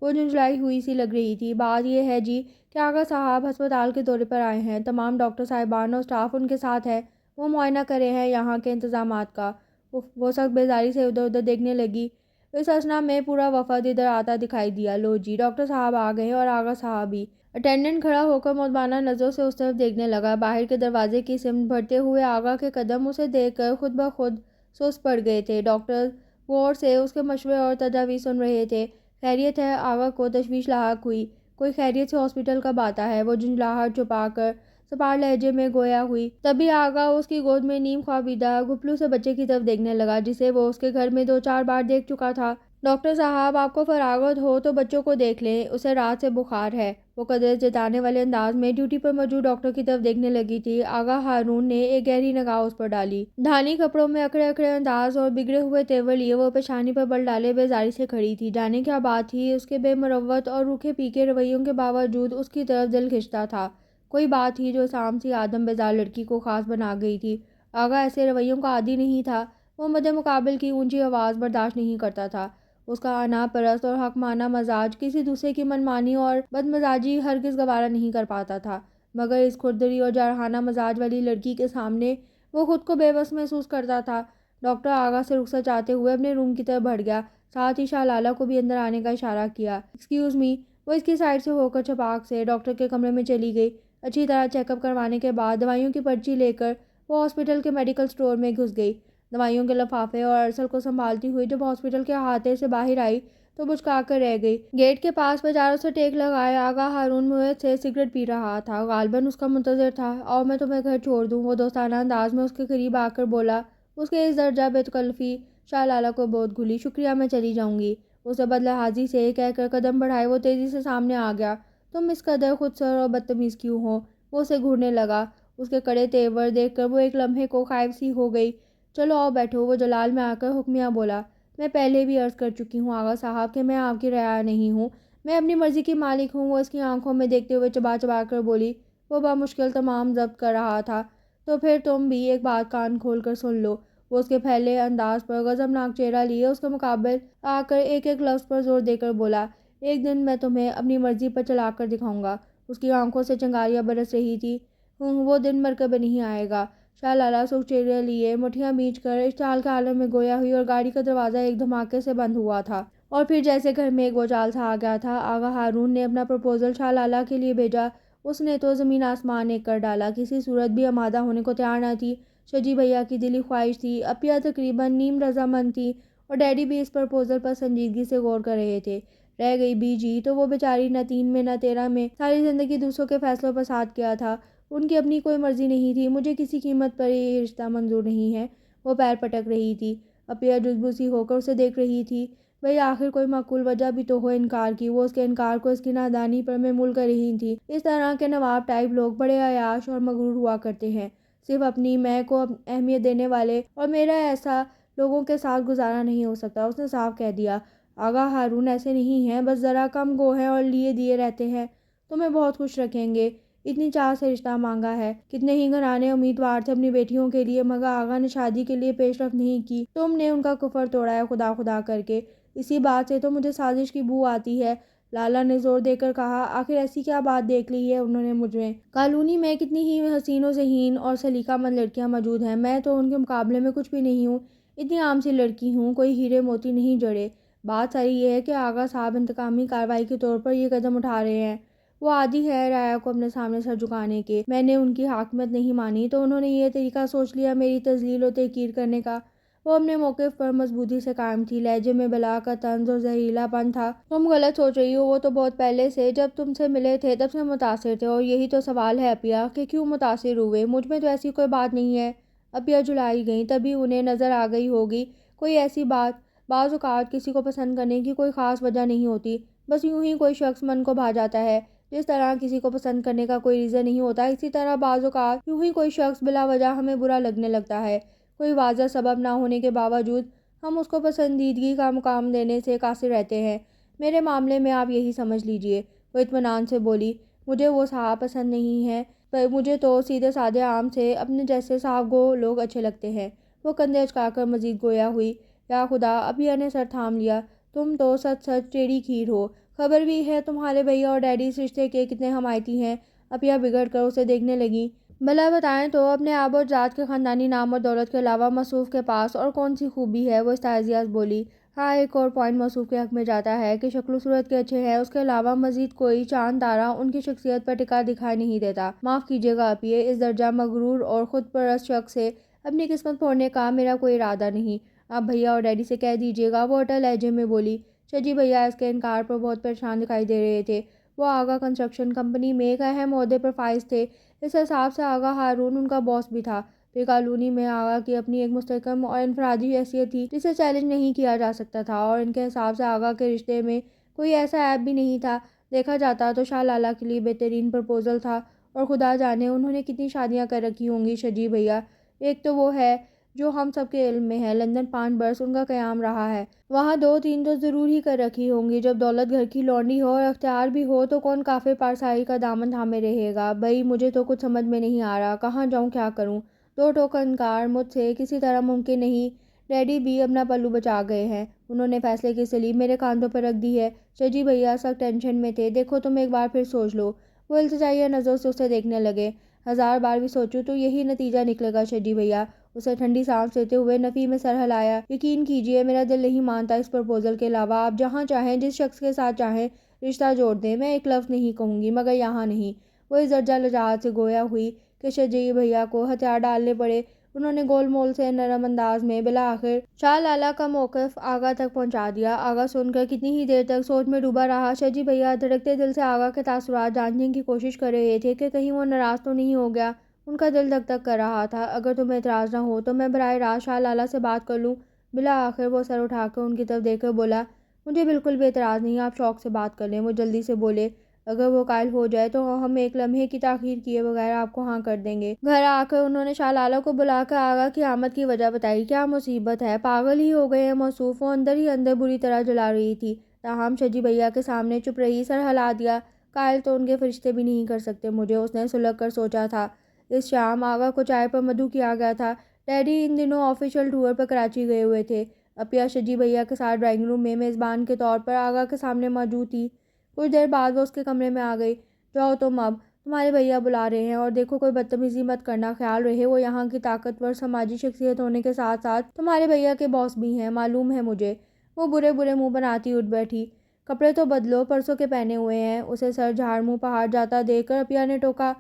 وہ جھنجھلائی ہوئی سی لگ رہی تھی۔ بات یہ ہے جی کہ آغا صاحب ہسپتال کے دورے پر آئے ہیں۔ تمام ڈاکٹر صاحبان اور سٹاف ان کے ساتھ ہے۔ وہ معائنہ کرے ہیں یہاں کے انتظامات کا۔ وہ سخت بیزاری سے ادھر ادھر دیکھنے لگی۔ اس اثنا میں پورا وفد ادھر آتا دکھائی دیا۔ لو جی، ڈاکٹر صاحب آ گئے اور آغا صاحب بھی۔ اٹینڈنٹ کھڑا ہو کر مؤدبانہ نظروں سے اس طرف دیکھنے لگا۔ باہر کے دروازے کی سمت بڑھتے ہوئے آغا کے قدم اسے دیکھ کر خود بخود سست پڑ گئے تھے۔ ڈاکٹر غور سے اس کے مشورے اور تجاویز سن رہے تھے۔ خیریت ہے؟ آغا کو تشویش لاحق ہوئی۔ کوئی خیریت سے ہاسپٹل کب آتا ہے؟ وہ جھنجھلاہٹ چھپا کر سپاٹ لہجے میں گویا ہوئی۔ تبھی آغا اس کی گود میں نیم خوابیدہ گپلو سے بچے کی طرف دیکھنے لگا، جسے وہ اس کے گھر میں 2-4 بار دیکھ چکا تھا۔ ڈاکٹر صاحب، آپ کو فراغت ہو تو بچوں کو دیکھ لیں، اسے رات سے بخار ہے۔ وہ قدرے جتانے والے انداز میں ڈیوٹی پر موجود ڈاکٹر کی طرف دیکھنے لگی تھی۔ آغا ہارون نے ایک گہری نگاہ اس پر ڈالی۔ دھانی کپڑوں میں اکڑے اکڑے انداز اور بگڑے ہوئے تیور لیے وہ پیشانی پر بل ڈالے بیزاری سے کھڑی تھی۔ جانے کیا بات تھی؟ اس کے بے مروت اور روکھے پیکے رویوں کے باوجود اس کی طرف دل کھنچتا تھا۔ کوئی بات تھی جو اس عام سی آدم بیزار لڑکی کو خاص بنا گئی تھی۔ آغا ایسے رویوں کا عادی نہیں تھا۔ وہ مد مقابل کی اونچی آواز برداشت نہیں کرتا تھا۔ اس کا انا پرست اور حق مانا مزاج کسی دوسرے کی منمانی اور بدمزاجی ہرگز گوارا نہیں کر پاتا تھا، مگر اس کھردری اور جارحانہ مزاج والی لڑکی کے سامنے وہ خود کو بے بس محسوس کرتا تھا۔ ڈاکٹر آغا سے رخصت چاہتے ہوئے اپنے روم کی طرف بڑھ گیا، ساتھ ہی شاہ لالہ کو بھی اندر آنے کا اشارہ کیا۔ ایکسکیوز می، وہ اس کی سائڈ سے ہو کر چھپاک سے ڈاکٹر کے کمرے میں چلی گئی۔ اچھی طرح چیک اپ کروانے کے بعد دوائیوں کی پرچی لے کر وہ ہاسپٹل کے میڈیکل سٹور میں گھس گئی۔ دوائیوں کے لفافے اور ارسل کو سنبھالتی ہوئی جب ہاسپٹل کے احاطے سے باہر آئی تو بچکا کر رہ گئی۔ گیٹ کے پاس بازاروں سے ٹیک لگائے آغا ہارون منہ سے سگریٹ پی رہا تھا، غالباً اس کا منتظر تھا۔ آؤ میں تمہیں گھر چھوڑ دوں، وہ دوستانہ انداز میں اس کے قریب آ کر بولا۔ اس کے اس درجہ بے تکلفی شاہ لالہ کو بہت گھلی۔ شکریہ، میں چلی جاؤں گی، اسے بدلحاظی سے کہہ کر قدم بڑھائے وہ تیزی سے سامنے آ گیا۔ تم اس قدر خودسر اور بدتمیز کیوں ہو؟ وہ اسے گھورنے لگا۔ اس کے کڑے تیور دیکھ کر وہ ایک لمحے کو خائف سی ہو گئی۔ چلو آؤ بیٹھو، وہ جلال میں آ کر حکمیہ بولا۔ میں پہلے بھی عرض کر چکی ہوں آغا صاحب کہ میں آپ کی رعایا نہیں ہوں، میں اپنی مرضی کی مالک ہوں، وہ اس کی آنکھوں میں دیکھتے ہوئے چبا چبا کر بولی۔ وہ بمشکل تمام ضبط کر رہا تھا۔ تو پھر تم بھی ایک بات کان کھول کر سن لو۔ وہ اس کے پھیلے انداز پر غضبناک چہرہ لیے اس کے مقابل آ کر ایک ایک لفظ پر زور دے کر بولا۔ ایک دن میں تمہیں اپنی مرضی پر چلا کر دکھاؤں گا۔ اس کی آنکھوں سے چنگاریاں برس رہی تھی۔ وہ دن مرکب نہیں آئے گا۔ شاہ لالہ سکھ چہرہ لیے مٹھیاں بیچ کر اشتعال کے عالم میں گویا ہوئی اور گاڑی کا دروازہ ایک دھماکے سے بند ہوا تھا۔ اور پھر جیسے گھر میں ایک بھونچال سا آ گیا تھا۔ آغا ہارون نے اپنا پرپوزل شاہ لالہ کے لیے بھیجا۔ اس نے تو زمین آسمان ایک کر ڈالا، کسی صورت بھی آمادہ ہونے کو تیار نہ تھی۔ شجی بھیا کی دلی خواہش تھی، اپیہ تقریباً نیم رضامند تھی اور ڈیڈی بھی اس پرپوزل پر سنجیدگی سے غور کر رہے تھے۔ رہ گئی بی جی تو وہ بیچاری نہ 3 میں نہ 13 میں ساری زندگی دوسروں کے فیصلوں پر ساتھ کیا تھا۔ ان کی اپنی کوئی مرضی نہیں تھی۔ مجھے کسی قیمت پر یہ رشتہ منظور نہیں ہے۔ وہ پیر پٹک رہی تھی۔ اپیہ جزبو سی ہو کر اسے دیکھ رہی تھی۔ بھئی آخر کوئی معقول وجہ بھی تو ہو انکار کی۔ وہ اس کے انکار کو اس کی نادانی پر محمول کر رہی تھی۔ اس طرح کے نواب ٹائپ لوگ بڑے عیاش اور مغرور ہوا کرتے ہیں، صرف اپنی میں کو اہمیت دینے والے، اور میرا ایسا لوگوں کے ساتھ گزارا نہیں ہو سکتا۔ اس نے صاف کہہ دیا۔ آغا ہارون ایسے نہیں ہیں، بس ذرا کم گو ہیں اور لیے دیے رہتے ہیں۔ تمہیں بہت خوش رکھیں گے، اتنی چاہ سے رشتہ مانگا ہے۔ کتنے ہی گھرانے امیدوار تھے اپنی بیٹیوں کے لیے، مگر آغا نے شادی کے لیے پیش رفت نہیں کی۔ تم نے ان کا کفر توڑا ہے خدا خدا کر کے۔ اسی بات سے تو مجھے سازش کی بو آتی ہے، لالہ نے زور دے کر کہا۔ آخر ایسی کیا بات دیکھ لی ہے انہوں نے مجھ میں؟ کالونی میں کتنی ہی حسین و ذہین اور سلیقہ مند لڑکیاں موجود ہیں، میں تو ان کے مقابلے میں کچھ بھی نہیں ہوں، اتنی عام سی لڑکی ہوں، کوئی ہیرے موتی نہیں جڑے۔ بات ساری یہ ہے کہ آغا صاحب انتقامی کارروائی کے طور پر یہ قدم اٹھا رہے ہیں۔ وہ عادی ہے رعایا کو اپنے سامنے سر جھکانے کے۔ میں نے ان کی حاکمیت نہیں مانی تو انہوں نے یہ طریقہ سوچ لیا میری تذلیل و تحقیر کرنے کا۔ وہ اپنے موقف پر مضبوطی سے قائم تھی، لہجے میں بلا کا طنز اور زہریلا پن تھا۔ تم غلط سوچ رہی ہو، وہ تو بہت پہلے سے، جب تم سے ملے تھے تب سے متاثر تھے، اور یہی تو سوال ہے اپیہ کہ کیوں متاثر ہوئے؟ مجھ میں تو ایسی کوئی بات نہیں ہے۔ اپیہ جھلائی گئیں، تبھی انہیں نظر آ گئی ہوگی کوئی ایسی بات۔ بعض اوقات کسی کو پسند کرنے کی کوئی خاص وجہ نہیں ہوتی، بس یوں ہی کوئی شخص من کو بھا جاتا ہے۔ جس طرح کسی کو پسند کرنے کا کوئی ریزن نہیں ہوتا، اسی طرح بعض اوقات یوں ہی کوئی شخص بلا وجہ ہمیں برا لگنے لگتا ہے، کوئی واضح سبب نہ ہونے کے باوجود ہم اس کو پسندیدگی کا مقام دینے سے قاصر رہتے ہیں۔ میرے معاملے میں آپ یہی سمجھ لیجئے۔ وہ اطمینان سے بولی۔ مجھے وہ صاحب پسند نہیں ہیں، مجھے تو سیدھے سادے عام سے اپنے جیسے صاحب گو لوگ اچھے لگتے ہیں۔ وہ کندھے اچکا کر مزید گویا ہوئی۔ یا خدا، اپیہ نے سر تھام لیا۔ تم تو سچ سچ ٹیڑھی کھیر ہو۔ خبر بھی ہے تمہارے بھیا اور ڈیڈی اس رشتے کے کتنے حمایتی ہیں؟ اپیہ بگڑ کر اسے دیکھنے لگی۔ بھلا بتائیں تو اپنے آب و اجداد کے خاندانی نام اور دولت کے علاوہ موصوف کے پاس اور کون سی خوبی ہے؟ وہ استحضاء سے بولی۔ ہاں، ایک اور پوائنٹ موصوف کے حق میں جاتا ہے کہ شکل و صورت کے اچھے ہیں، اس کے علاوہ مزید کوئی چاند تارہ ان کی شخصیت پر ٹکا دکھائی نہیں دیتا۔ معاف کیجئے گا اپیہ، اس درجہ مغرور اور خود پرست شخص سے اپنی قسمت پھوڑنے کا میرا کوئی ارادہ نہیں۔ آپ بھیا اور ڈیڈی سے کہہ دیجئے گا، وہ اٹل لہجے میں بولی۔ شجی بھیا اس کے انکار پر بہت پریشان دکھائی دے رہے تھے۔ وہ آغا کنسٹرکشن کمپنی میں ایک اہم عہدے پر فائز تھے، اس حساب سے آغا ہارون ان کا باس بھی تھا۔ پھر کالونی میں آغا کی اپنی ایک مستحکم اور انفرادی حیثیت تھی جسے چیلنج نہیں کیا جا سکتا تھا، اور ان کے حساب سے آغا کے رشتے میں کوئی ایسا عیب بھی نہیں تھا۔ دیکھا جاتا تو شاہ لالہ کے لیے بہترین پرپوزل تھا، اور خدا جانے انہوں نے کتنی شادیاں کر رکھی ہوں گی شجی بھیا۔ ایک تو وہ ہے جو ہم سب کے علم میں ہے، لندن 5 برس ان کا قیام رہا ہے، وہاں 2-3 تو ضرور ہی کر رکھی ہوں گی۔ جب دولت گھر کی لونڈی ہو اور اختیار بھی ہو تو کون کافر پارسائی کا دامن تھامے رہے گا؟ بھئی مجھے تو کچھ سمجھ میں نہیں آ رہا، کہاں جاؤں، کیا کروں؟ 2 ٹوک انکار مجھ سے کسی طرح ممکن نہیں۔ ڈیڈی بھی اپنا پلو بچا گئے ہیں، انہوں نے فیصلے کی سلیب میرے کاندھوں پر رکھ دی ہے۔ شجی بھیا سخت ٹینشن میں تھے۔ دیکھو تم ایک بار پھر سوچ لو۔ وہ التجائیہ نظروں سے اسے دیکھنے لگے۔ ہزار بار بھی سوچوں تو یہی نتیجہ نکلے گا شجی بھیا۔ اسے ٹھنڈی سانس لیتے ہوئے نفی میں سر ہلایا۔ یقین کیجیے میرا دل نہیں مانتا اس پرپوزل کے علاوہ۔ آپ جہاں چاہیں جس شخص کے ساتھ چاہیں رشتہ جوڑ دیں، میں ایک لفظ نہیں کہوں گی مگر یہاں نہیں۔ وہ اس درجہ لجاجت سے گویا ہوئی کہ شجی بھیا کو ہتھیار ڈالنے پڑے۔ انہوں نے گول مول سے نرم انداز میں بالآخر شاہ لالہ کا موقف آغا تک پہنچا دیا۔ آغا سن کر کتنی ہی دیر تک سوچ میں ڈوبا رہا۔ شجی بھیا دھڑکتے دل سے آغا کے تاثرات جاننے کی کوشش کر رہے تھے کہ کہیں وہ ناراض تو نہیں ہو گیا۔ ان کا دل دھک دھک کر رہا تھا۔ اگر تمہیں اعتراض نہ ہو تو میں براہ راست شاہ لالہ سے بات کر لوں۔ بالآخر وہ سر اٹھا کر ان کی طرف دیکھ کر بولا، مجھے بالکل بھی اعتراض نہیں، آپ شوق سے بات کر لیں۔ وہ جلدی سے بولے، اگر وہ قائل ہو جائے تو ہم ایک لمحے کی تاخیر کیے بغیر آپ کو ہاں کر دیں گے۔ گھر آ کر انہوں نے شاہ لالہ کو بلا کر آغا کی آمد کی وجہ بتائی۔ کیا مصیبت ہے، پاگل ہی ہو گئے ہیں موصوف؟ وہ اندر ہی اندر بری طرح جلا رہی تھی، تاہم شجی بھیا کے سامنے چپ رہی، سر ہلا دیا۔ قائل تو ان کے فرشتے بھی نہیں کر سکتے مجھے، اس نے سلگ کر سوچا تھا۔ اس شام آغا کو چائے پر مدعو کیا گیا تھا۔ ڈیڈی ان دنوں آفیشل ٹور پر کراچی گئے ہوئے تھے۔ اپیا شجی بھیا کے ساتھ ڈرائنگ روم میں میزبان کے طور پر آغا کے سامنے موجود تھی۔ کچھ دیر بعد وہ اس کے کمرے میں آ گئی۔ جاؤ تم اب، تمہارے بھیا بلا رہے ہیں، اور دیکھو کوئی بدتمیزی مت کرنا، خیال رہے وہ یہاں کی طاقتور سماجی شخصیت ہونے کے ساتھ ساتھ تمہارے بھیا کے باس بھی ہیں، معلوم ہے مجھے۔ وہ برے برے منہ بناتی اٹھ بیٹھی۔ کپڑے تو بدلو، پرسوں کے پہنے ہوئے ہیں۔ اسے سر جھاڑ منہ پہاڑ جاتا دیکھ کر اپیا نے ٹوکا،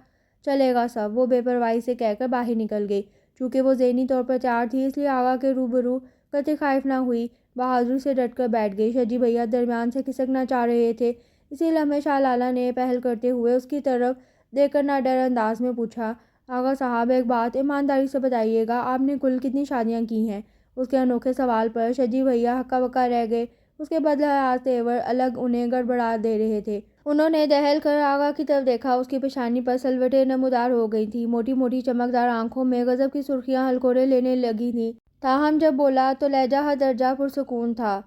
چلے گا سب، وہ بے پرواہی سے کہہ کر باہر نکل گئی۔ چونکہ وہ ذہنی طور پر تیار تھی اس لیے آغا کے روبرو قطعی خائف نہ ہوئی، بہادری سے ڈٹ کر بیٹھ گئی۔ شجی بھیا درمیان سے کھسکنا چاہ رہے تھے، اسی لمحے شاہ لالہ نے پہل کرتے ہوئے اس کی طرف دیکھ کر نہ ڈر انداز میں پوچھا، آغا صاحب ایک بات ایمانداری سے بتائیے گا، آپ نے کل کتنی شادیاں کی ہیں؟ اس کے انوکھے سوال پر شجی بھیا ہکا بکا رہ گئے۔ اس کے بدلحاظ تیور الگ انہیں گڑبڑا دے رہے تھے۔ انہوں نے دہل کر آغا کی طرف دیکھا۔ اس کی پیشانی پر سلوٹیں نمودار ہو گئی تھیں، موٹی موٹی چمکدار آنکھوں میں غضب کی سرخیاں ہلکورے لینے لگی تھیں، تاہم جب بولا تو لہجہ ہر درجہ پرسکون تھا۔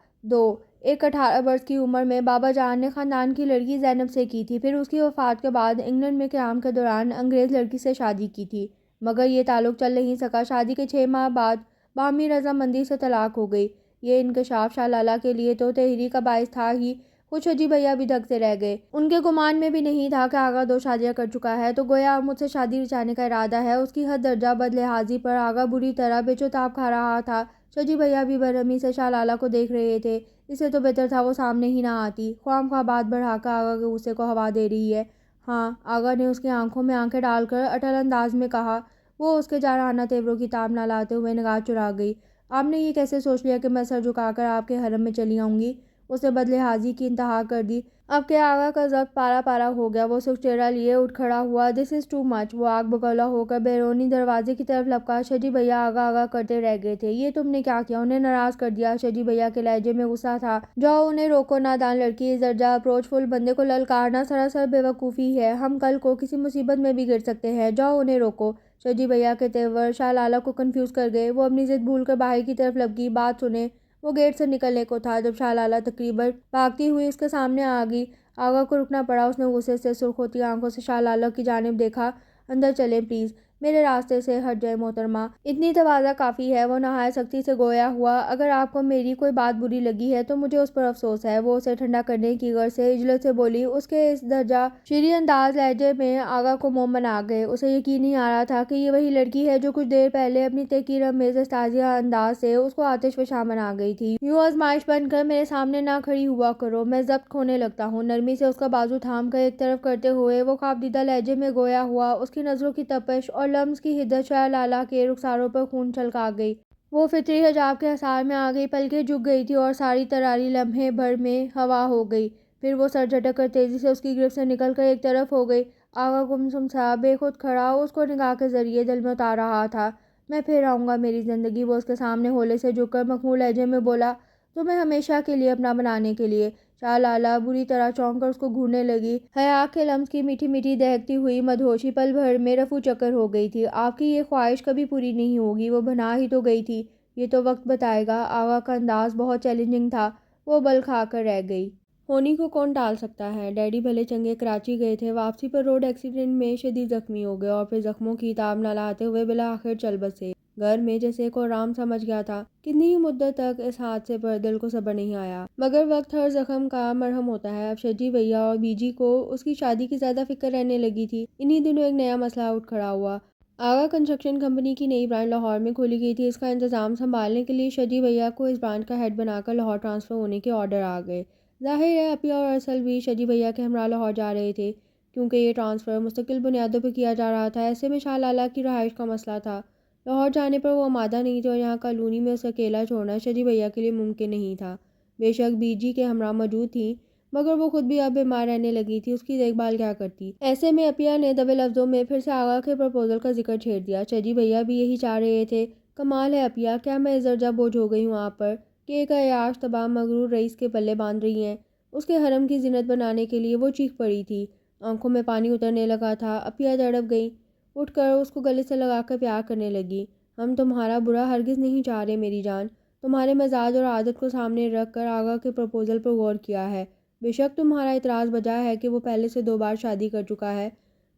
ایک 18 برس کی عمر میں بابا جان نے خاندان کی لڑکی زینب سے کی تھی، پھر اس کی وفات کے بعد انگلینڈ میں قیام کے دوران انگریز لڑکی سے شادی کی تھی، مگر یہ تعلق چل نہیں سکا۔ شادی کے 6 ماہ بعد باہمی رضامندی سے طلاق ہو گئی۔ یہ انکشاف شاہ لالہ کے لیے تو تحریک کا باعث تھا ہی، خود شجی بھیا بھی دھک سے رہ گئے۔ ان کے گمان میں بھی نہیں تھا کہ آغا 2 شادیاں کر چکا ہے، تو گویا اب مجھ سے شادی رچانے کا ارادہ ہے۔ اس کی حد درجہ بدلحاظی پر آغا بری طرح بے چوتاب کھا رہا تھا۔ شجی بھیا بھی برہمی سے شاہ لالہ کو دیکھ رہے تھے، اس سے تو بہتر تھا وہ سامنے ہی نہ آتی، خواہ مخواہ بات بڑھا کر آغا کے غصے کو ہوا دے رہی ہے۔ ہاں، آغا نے اس کی آنکھوں میں آنکھیں ڈال کر اٹل انداز میں کہا۔ وہ اس کے جارحانہ تیوروں کی تاب نہ لاتے ہوئے نگاہ چرا گئی۔ آپ نے یہ کیسے سوچ لیا کہ میں سر جھکا کر آپ کے حرم میں چلی آؤں گی؟ اس نے بدلحاظی کی انتہا کر دی۔ اب کہ آغا کا ضبط پارا پارا ہو گیا، وہ سرخ چہرہ لیے اٹھ کھڑا ہوا۔ دس از ٹو مچ۔ وہ آگ بگولا ہو کر بیرونی دروازے کی طرف لپکا۔ شجی بھیا آغا آغا کرتے رہ گئے تھے۔ یہ تم نے کیا کیا؟ انہیں ناراض کر دیا؟ شجی بھیا کے لہجے میں غصہ تھا۔ جاؤ انہیں روکو، نادان لڑکی، اس درجہ اپروچ فل بندے کو للکارنا سراسر بے وقوفی ہے، ہم کل کو کسی مصیبت میں بھی گر سکتے ہیں، جاؤ انہیں روکو۔ شجی بھیا کے تیور شاہ لالہ کو کنفیوز کر گئے۔ وہ اپنی ضد بھول کر باہر کی طرف لپکی۔ بات سنیں، وہ گیٹ سے نکلنے کو تھا جب شاہ لالہ تقریباً بھاگتی ہوئی اس کے سامنے آ گئی۔ آغا کو رکنا پڑا۔ اس نے غصے سے سرخ ہوتی آنکھوں سے شاہ لالہ کی جانب دیکھا۔ اندر چلیں پلیز، میرے راستے سے ہٹ جائیں محترمہ، اتنی تواضع کافی ہے۔ وہ نہایت سختی سے گویا ہوا، اگر آپ کو میری کوئی بات بری لگی ہے تو مجھے اس پر افسوس ہے۔ وہ اسے ٹھنڈا کرنے کی غرض سے عجلت سے بولی۔ اس کے اس درجہ شیریں انداز لہجے میں آغا کو موم بنا گئے۔ اسے یقین نہیں آ رہا تھا کہ یہ وہی لڑکی ہے جو کچھ دیر پہلے اپنی تحقیر آمیز استہزائیہ انداز سے اس کو آتش فشاں بنا گئی تھی۔ یوں آزمائش بن کر میرے سامنے نہ کھڑی ہوا کرو، میں ضبط کھونے لگتا ہوں۔ نرمی سے اس کا بازو تھام کر ایک طرف کرتے ہوئے وہ خوابدیدہ لہجے میں گویا ہوا۔ اس کی نظروں کی تپش اور لمس کی حدت شاہ لالہ کے رخساروں پر خون چھلکا گئی۔ وہ فطری حجاب کے حصار میں آ گئی، پلکیں جھک گئی تھی اور ساری تراری لمحے بھر میں ہوا ہو گئی۔ پھر وہ سر جھٹک کر تیزی سے اس کی گرفت سے نکل کر ایک طرف ہو گئی۔ آغا گمسم سا بے خود کھڑا اس کو نگاہ کے ذریعے دل میں اتار رہا تھا۔ میں پھر آؤں گا میری زندگی، وہ اس کے سامنے ہولے سے جھک کر مخمور لہجے میں بولا، تمہیں ہمیشہ کے لیے اپنا بنانے کے لیے۔ شاہ لالہ بری طرح چونک کر اس کو گھورنے لگی۔ حیا کے لمس کی میٹھی میٹھی دہکتی ہوئی مدہوشی پل بھر میں رفو چکر ہو گئی تھی۔ آپ کی یہ خواہش کبھی پوری نہیں ہوگی، وہ بنا ہی تو گئی تھی۔ یہ تو وقت بتائے گا۔ آغا کا انداز بہت چیلنجنگ تھا۔ وہ بل کھا کر رہ گئی۔ ہونی کو کون ٹال سکتا ہے؟ ڈیڈی بھلے چنگے کراچی گئے تھے، واپسی پر روڈ ایکسیڈنٹ میں شدید زخمی ہو گئے اور پھر زخموں کی تاب نہ لاتے ہوئے بالآخر چل بسے۔ گھر میں جیسے ایک آرام سمجھ گیا تھا۔ کتنی ہی مدت تک اس حادثے پر دل کو صبر نہیں آیا، مگر وقت ہر زخم کا مرہم ہوتا ہے۔ اب شجی بھیا اور بیجی کو اس کی شادی کی زیادہ فکر رہنے لگی تھی۔ انہی دنوں ایک نیا مسئلہ اٹھ کھڑا ہوا۔ آغا کنسٹرکشن کمپنی کی نئی برانچ لاہور میں کھولی گئی تھی۔ اس کا انتظام سنبھالنے کے لیے شجی بھیا کو اس برانچ کا ہیڈ بنا کر لاہور ٹرانسفر ہونے کے آرڈر آ گئے۔ ظاہر ہے عپیہ اور ارسل بھی شجی بھیا کے ہمراہ لاہور جا رہے تھے، کیونکہ یہ ٹرانسفر مستقل بنیادوں پر کیا جا رہا تھا۔ ایسے میں شاہ لالہ کی رہائش کا مسئلہ تھا۔ لاہور جانے پر وہ آمادہ نہیں تھے اور یہاں کالونی میں اسے اکیلا چھوڑنا شجی بھیا کے لیے ممکن نہیں تھا۔ بے شک بیجی کے ہمراہ موجود تھیں، مگر وہ خود بھی اب بیمار رہنے لگی تھی، اس کی دیکھ بھال کیا کرتی؟ ایسے میں عپیہ نے دبے لفظوں میں پھر سے آغا کے پرپوزل کا ذکر چھیڑ دیا۔ شجی بھیا بھی یہی چاہ رہے تھے۔ کمال ہے عپیہ، کیا میں اس درجہ بوجھ ہو گئی ہوں آپ پر کہ ایک عیاش طبع مغرور رئیس کے پلے باندھ رہی ہیں؟ اس کے حرم کی زینت بنانے کے لیے وہ چیخ پڑی تھی، آنکھوں میں پانی اترنے لگا تھا۔ عپیہ تڑپ گئی، اٹھ کر اس کو گلے سے لگا کر پیار کرنے لگی۔ ہم تمہارا برا ہرگز نہیں چاہ رہے میری جان، تمہارے مزاج اور عادت کو سامنے رکھ کر آغا کے پرپوزل پر غور کیا ہے۔ بے شک تمہارا اعتراض بجا ہے کہ وہ پہلے سے 2 بار شادی کر چکا ہے،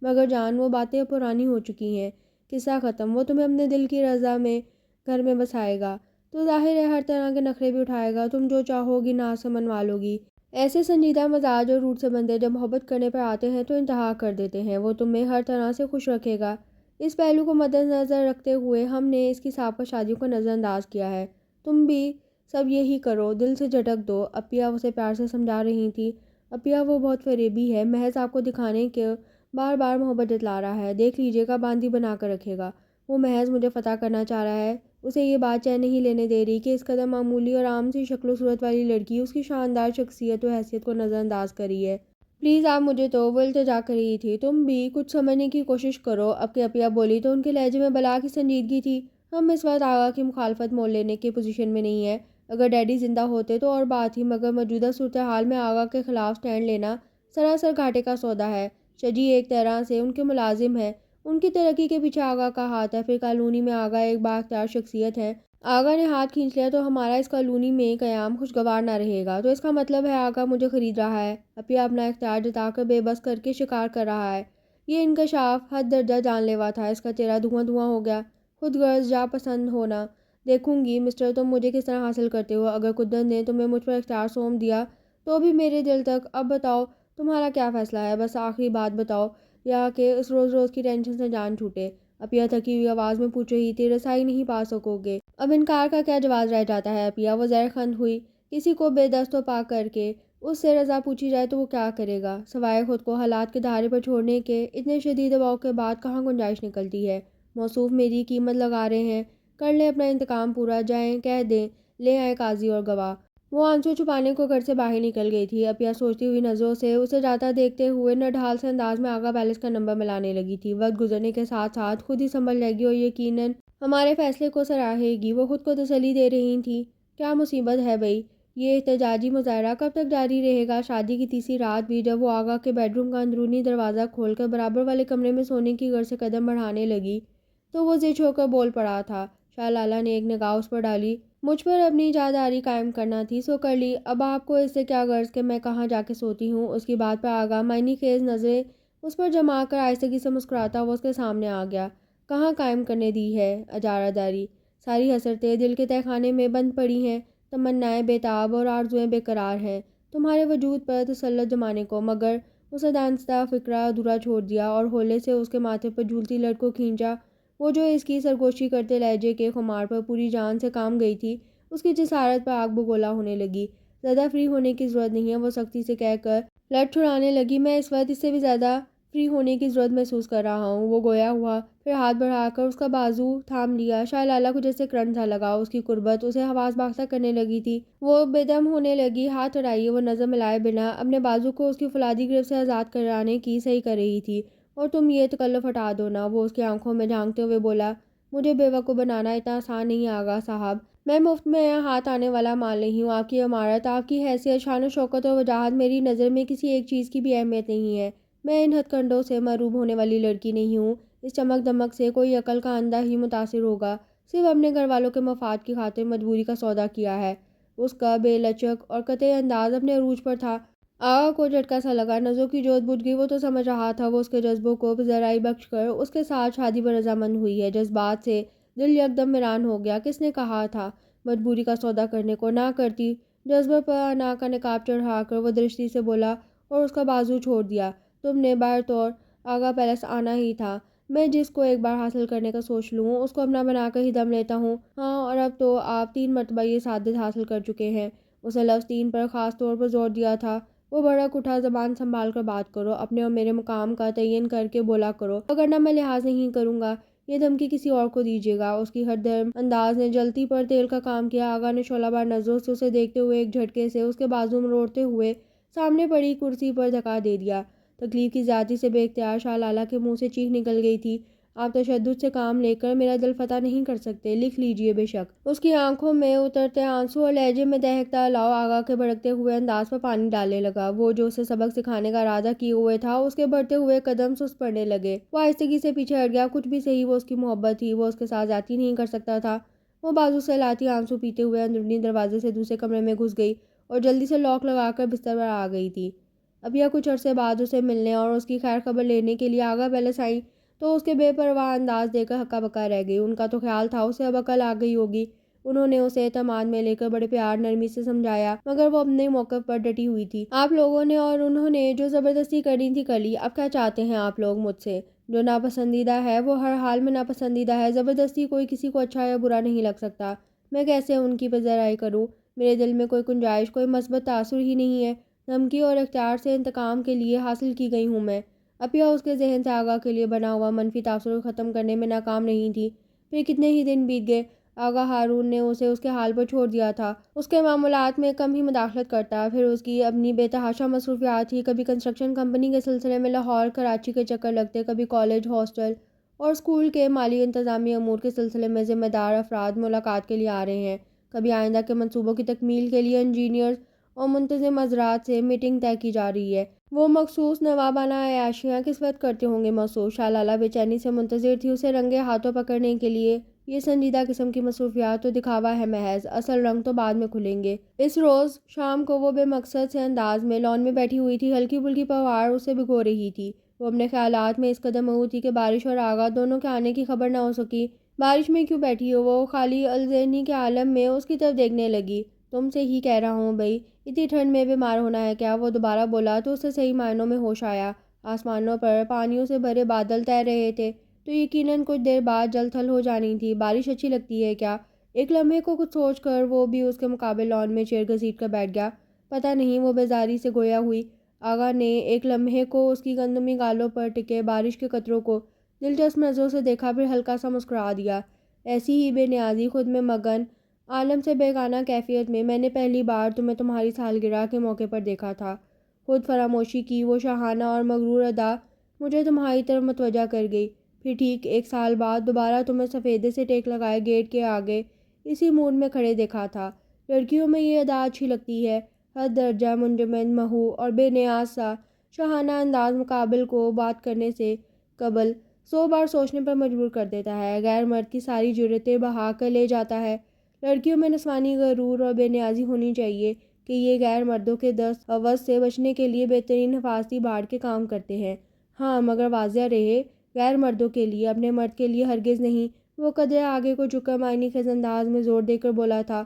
مگر جان وہ باتیں اب پرانی ہو چکی ہیں، قصہ ختم۔ وہ تمہیں اپنے دل کی رضا میں گھر میں بسائے گا تو ظاہر ہے ہر طرح کے نخرے بھی اٹھائے گا، تم جو چاہو گی ناز سے منوا لو گی۔ ایسے سنجیدہ مزاج اور روٹ سے بندے جب محبت کرنے پر آتے ہیں تو انتہا کر دیتے ہیں۔ وہ تمہیں ہر طرح سے خوش رکھے گا۔ اس پہلو کو مد نظر رکھتے ہوئے ہم نے اس کی سابقہ شادیوں کو نظر انداز کیا ہے۔ تم بھی سب یہی کرو، دل سے جھٹک دو۔ عپیہ اسے پیار سے سمجھا رہی تھی۔ عپیہ وہ بہت فریبی ہے، محض آپ کو دکھانے کے بار بار محبت جتلا رہا ہے، دیکھ لیجیے گا باندھی بنا کر رکھے گا۔ وہ محض مجھے فتح کرنا چاہ رہا ہے۔ اسے یہ بات چین نہیں لینے دے رہی کہ اس قدر معمولی اور عام سی شکل و صورت والی لڑکی اس کی شاندار شخصیت و حیثیت کو نظر انداز کر رہی ہے۔ پلیز آپ مجھے تو، وہ التجا کر رہی تھی، تم بھی کچھ سمجھنے کی کوشش کرو۔ اب کہ عپیہ بولی تو ان کے لہجے میں بلا کی سنجیدگی تھی۔ ہم اس وقت آغا کی مخالفت مول لینے کے پوزیشن میں نہیں ہیں۔ اگر ڈیڈی زندہ ہوتے تو اور بات تھی، مگر موجودہ صورتحال میں آغا کے خلاف سٹینڈ لینا سراسر گھاٹے کا سودا ہے۔ شجی ایک طرح سے ان کے ملازم ہے، ان کی ترقی کے پیچھے آغا کا ہاتھ ہے۔ پھر کالونی میں آغا ایک بااختیار شخصیت ہے۔ آغا نے ہاتھ کھینچ لیا تو ہمارا اس کالونی میں قیام خوشگوار نہ رہے گا۔ تو اس کا مطلب ہے آغا مجھے خرید رہا ہے۔ عپیہ اپنا اختیار جتا کر بے بس کر کے شکار کر رہا ہے۔ یہ انکشاف حد درجہ جان لیوا تھا۔ اس کا چہرہ دھواں دھواں ہو گیا۔ خود غرض جا پسند ہونا۔ دیکھوں گی مسٹر تم مجھے کس طرح حاصل کرتے ہو۔ اگر قدرت نے تمہیں مجھ پر اختیار سونپ دیا تو بھی میرے دل تک۔ اب بتاؤ تمہارا کیا فیصلہ ہے؟ بس آخری بات بتاؤ، یا کہ اس روز روز کی ٹینشن سے جان چھوٹے؟ عپیہ تھکی ہوئی آواز میں پوچھ رہی تھی۔ رسائی نہیں پا سکو گے؟ اب انکار کا کیا جواز رہ جاتا ہے عپیہ؟ وہ زیر خند ہوئی۔ کسی کو بے دست و پا کر کے اس سے رضا پوچھی جائے تو وہ کیا کرے گا؟ سوائے خود کو حالات کے دھارے پر چھوڑنے کے اتنے شدید دباؤ کے بعد کہاں گنجائش نکلتی ہے؟ موصوف میری قیمت لگا رہے ہیں، کر لیں اپنا انتقام پورا، جائیں کہہ دیں لے آئیں قاضی اور گواہ۔ وہ آنسو چھپانے کو گھر سے باہر نکل گئی تھی۔ عپیہ سوچتی ہوئی نظروں سے اسے جاتا دیکھتے ہوئے نڈھال سے انداز میں آغا پیلس کا نمبر ملانے لگی تھی۔ وقت گزرنے کے ساتھ ساتھ خود ہی سنبھل جائے گی اور یقیناً ہمارے فیصلے کو سراہے گی۔ وہ خود کو تسلی دے رہی تھی۔ کیا مصیبت ہے بھئی، یہ احتجاجی مظاہرہ کب تک جاری رہے گا؟ شادی کی تیسری رات بھی جب وہ آغا کے بیڈ روم کا اندرونی دروازہ کھول کر برابر والے کمرے میں سونے کی غرض سے قدم بڑھانے لگی تو وہ زچ ہو کر بول پڑا تھا۔ شاہ لالہ نے ایک نگاہ اس پر ڈالی۔ مجھ پر اپنی جاداری قائم کرنا تھی سو کر لی، اب آپ کو اس سے کیا غرض کہ میں کہاں جا کے سوتی ہوں؟ اس کی بات پر آغا معنی خیز نظریں اس پر جما کر آہستگی سے مسکراتا وہ اس کے سامنے آ گیا۔ کہاں قائم کرنے دی ہے اجارہ داری؟ ساری حسرتیں دل کے تہہ خانے میں بند پڑی ہیں، تمنائیں بے تاب اور آرزوئیں بے قرار ہیں تمہارے وجود پر تسلط جمانے کو، مگر اسے دانستہ فکرہ ادھورا چھوڑ دیا اور ہولے سے اس کے ماتھے پر جھولتی لٹ کو کھینچا۔ وہ جو اس کی سرگوشی کرتے لہجے کے خمار پر پوری جان سے کام گئی تھی، اس کی جسارت پر آگ بگولا ہونے لگی۔ زیادہ فری ہونے کی ضرورت نہیں ہے، وہ سختی سے کہہ کر لٹ چھڑانے لگی۔ میں اس وقت اس سے بھی زیادہ فری ہونے کی ضرورت محسوس کر رہا ہوں۔ وہ گویا ہوا، پھر ہاتھ بڑھا کر اس کا بازو تھام لیا۔ شاہ لالہ کو جیسے کرنٹ سا لگا، اس کی قربت اسے حواس باختہ کرنے لگی تھی۔ وہ بے دم ہونے لگی۔ ہاتھ اٹھائیے، وہ نظر ملائے بنا اپنے بازو کو اس کی فولادی گرفت سے آزاد کرانے کی صحیح کر رہی تھی۔ اور تم یہ تکلف ہٹا دو نا، وہ اس کی آنکھوں میں جھانکتے ہوئے بولا۔ مجھے بے وقوف بنانا اتنا آسان نہیں آغا صاحب، میں مفت میں یہاں ہاتھ آنے والا مال نہیں ہوں۔ آپ کی عمارت، آپ کی حیثیت، شان و شوکت اور وجاہت میری نظر میں کسی ایک چیز کی بھی اہمیت نہیں ہے۔ میں ان ہتھ کنڈوں سے محروم ہونے والی لڑکی نہیں ہوں۔ اس چمک دمک سے کوئی عقل کا اندھا ہی متاثر ہوگا، صرف اپنے گھر والوں کے مفاد کی خاطر مجبوری کا سودا کیا ہے۔ اس کا بے لچک اور قطعی انداز اپنے عروج پر تھا۔ آغا کو جھٹکا سا لگا، نظروں کی جوت بجھ گئی۔ وہ تو سمجھ رہا تھا وہ اس کے جذبوں کو پذیرائی بخش کر اس کے ساتھ شادی پر رضامند ہوئی ہے۔ جذبات سے دل یکدم ویران ہو گیا۔ کس نے کہا تھا مجبوری کا سودا کرنے کو؟ نہ کرتی۔ جذبہ پر انا کا نقاب چڑھا کر وہ درشتی سے بولا اور اس کا بازو چھوڑ دیا۔ تم نے بہر طور آگا پیلس آنا ہی تھا۔ میں جس کو ایک بار حاصل کرنے کا سوچ لوں اس کو اپنا بنا کر ہی دم لیتا ہوں۔ ہاں، اور اب تو آپ 3 مرتبہ یہ سعادت حاصل کر چکے ہیں۔ اس نے لفظ 3 پر خاص طور پر زور دیا تھا۔ وہ بھڑک اٹھا۔ زبان سنبھال کر بات کرو، اپنے اور میرے مقام کا تعین کر کے بولا کرو، وگرنہ میں لحاظ نہیں کروں گا۔ یہ دھمکی کسی اور کو دیجیے گا۔ اس کی ہردرم انداز نے جلتی پر تیل کا کام کیا۔ آگا نے شعلہ بار نظروں سے اسے دیکھتے ہوئے ایک جھٹکے سے اس کے بازو مروڑتے ہوئے سامنے پڑی کرسی پر دھکا دے دیا۔ تکلیف کی زیادتی سے بے اختیار شاہ لالہ کے منہ سے چیخ نکل گئی تھی۔ آپ تشدد سے کام لے کر میرا دل فتح نہیں کر سکتے، لکھ لیجیے بے شک۔ اس کی آنکھوں میں اترتے آنسو اور لہجے میں دہکتا الاؤ آگا کے بھڑکتے ہوئے انداز پر پانی ڈالنے لگا۔ وہ جو اسے سبق سکھانے کا ارادہ کیے ہوئے تھا، اس کے بڑھتے ہوئے قدم سست پڑنے لگے۔ وہ آہستگی سے پیچھے ہٹ گیا۔ کچھ بھی سہی، وہ اس کی محبت تھی، وہ اس کے ساتھ زیادتی نہیں کر سکتا تھا۔ وہ بازو سے لاتی آنسو پیتے ہوئے اندرونی دروازے سے دوسرے کمرے میں گھس گئی اور جلدی سے لاک لگا کر بستر پر آ گئی تھی۔ اب یہ کچھ عرصے بعد اسے ملنے اور اس کی خیر خبر لینے کے لیے آگا پیلس آئیں تو اس کے بے پرواہ انداز دیکھ کر ہکا بکا رہ گئی۔ ان کا تو خیال تھا اسے اب عقل آ گئی ہوگی۔ انہوں نے اسے اعتماد میں لے کر بڑے پیار نرمی سے سمجھایا، مگر وہ اپنے موقف پر ڈٹی ہوئی تھی۔ آپ لوگوں نے اور انہوں نے جو زبردستی کرنی تھی کر لی، اب کیا چاہتے ہیں آپ لوگ مجھ سے؟ جو ناپسندیدہ ہے وہ ہر حال میں ناپسندیدہ ہے۔ زبردستی کوئی کسی کو اچھا یا برا نہیں لگ سکتا۔ میں کیسے ان کی پذیرائی کروں؟ میرے دل میں کوئی گنجائش، کوئی مثبت تاثر ہی نہیں ہے۔ دھمکی اور اختیار سے انتقام کے لیے حاصل کی گئی ہوں میں۔ اپیا اس کے ذہن سے آگا کے لیے بنا ہوا منفی تاثر ختم کرنے میں ناکام نہیں تھی۔ پھر کتنے ہی دن بیت گئے۔ آغا ہارون نے اسے اس کے حال پر چھوڑ دیا تھا۔ اس کے معاملات میں کم ہی مداخلت کرتا۔ پھر اس کی اپنی بے تحاشا مصروفیات تھی۔ کبھی کنسٹرکشن کمپنی کے سلسلے میں لاہور کراچی کے چکر لگتے، کبھی کالج، ہاسٹل اور اسکول کے مالی انتظامی امور کے سلسلے میں ذمہ دار افراد ملاقات کے لیے آ رہے ہیں۔ کبھی آئندہ کے منصوبوں کی تکمیل کے لیے انجینئرز اور منتظم حضرات سے میٹنگ طے کی جا رہی ہے۔ وہ مخصوص نوابانہ عیاشیاں کس وقت کرتے ہوں گے محسوس؟ شاہ لالہ بے چینی سے منتظر تھی اسے رنگے ہاتھوں پکڑنے کے لیے۔ یہ سنجیدہ قسم کی مصروفیات تو دکھاوا ہے محض، اصل رنگ تو بعد میں کھلیں گے۔ اس روز شام کو وہ بے مقصد سے انداز میں لان میں بیٹھی ہوئی تھی۔ ہلکی پھلکی پھوار اسے بھگو رہی تھی۔ وہ اپنے خیالات میں اس قدر مغروق تھی کہ بارش اور آغا دونوں کے آنے کی خبر نہ ہو سکی۔ بارش میں کیوں بیٹھی ہو؟ وہ خالی الذہنی کے عالم میں اس کی طرف دیکھنے لگی۔ تم سے ہی کہہ رہا ہوں بھئی، اتنی ٹھنڈ میں بیمار ہونا ہے کیا؟ وہ دوبارہ بولا تو اسے صحیح معنوں میں ہوش آیا۔ آسمانوں پر پانیوں سے بھرے بادل تیر رہے تھے تو یقیناً کچھ دیر بعد جل تھل ہو جانی تھی۔ بارش اچھی لگتی ہے کیا؟ ایک لمحے کو کچھ سوچ کر وہ بھی اس کے مقابل لان میں چیئر گھسیٹ کر بیٹھ گیا۔ پتہ نہیں، وہ بیزاری سے گویا ہوئی۔ آغا نے ایک لمحے کو اس کی گندمی گالوں پر ٹکے بارش کے قطروں کو دلچسپ نظروں سے دیکھا، پھر ہلکا سا مسکرا دیا۔ ایسی ہی بے نیازی، خود میں مگن، عالم سے بیگانہ کیفیت میں نے پہلی بار تمہیں تمہاری سالگرہ کے موقع پر دیکھا تھا۔ خود فراموشی کی وہ شاہانہ اور مغرور ادا مجھے تمہاری طرف متوجہ کر گئی۔ پھر ٹھیک 1 سال بعد دوبارہ تمہیں سفیدے سے ٹیک لگائے گیٹ کے آگے اسی موڈ میں کھڑے دیکھا تھا۔ لڑکیوں میں یہ ادا اچھی لگتی ہے، حد درجہ منجمد، محو اور بے نیاز سا شاہانہ انداز مقابل کو بات کرنے سے قبل 100 بار سوچنے پر مجبور کر دیتا ہے، غیر مرد کی ساری جرأتیں بہا کر لے جاتا ہے۔ لڑکیوں میں نسوانی غرور اور بے نیازی ہونی چاہیے کہ یہ غیر مردوں کے دست ہوس سے بچنے کے لیے بہترین حفاظتی باڑ کے کام کرتے ہیں۔ ہاں، مگر واضح رہے، غیر مردوں کے لیے، اپنے مرد کے لیے ہرگز نہیں۔ وہ قدرے آگے کو جھک کر معنی خیز انداز میں زور دے کر بولا تھا۔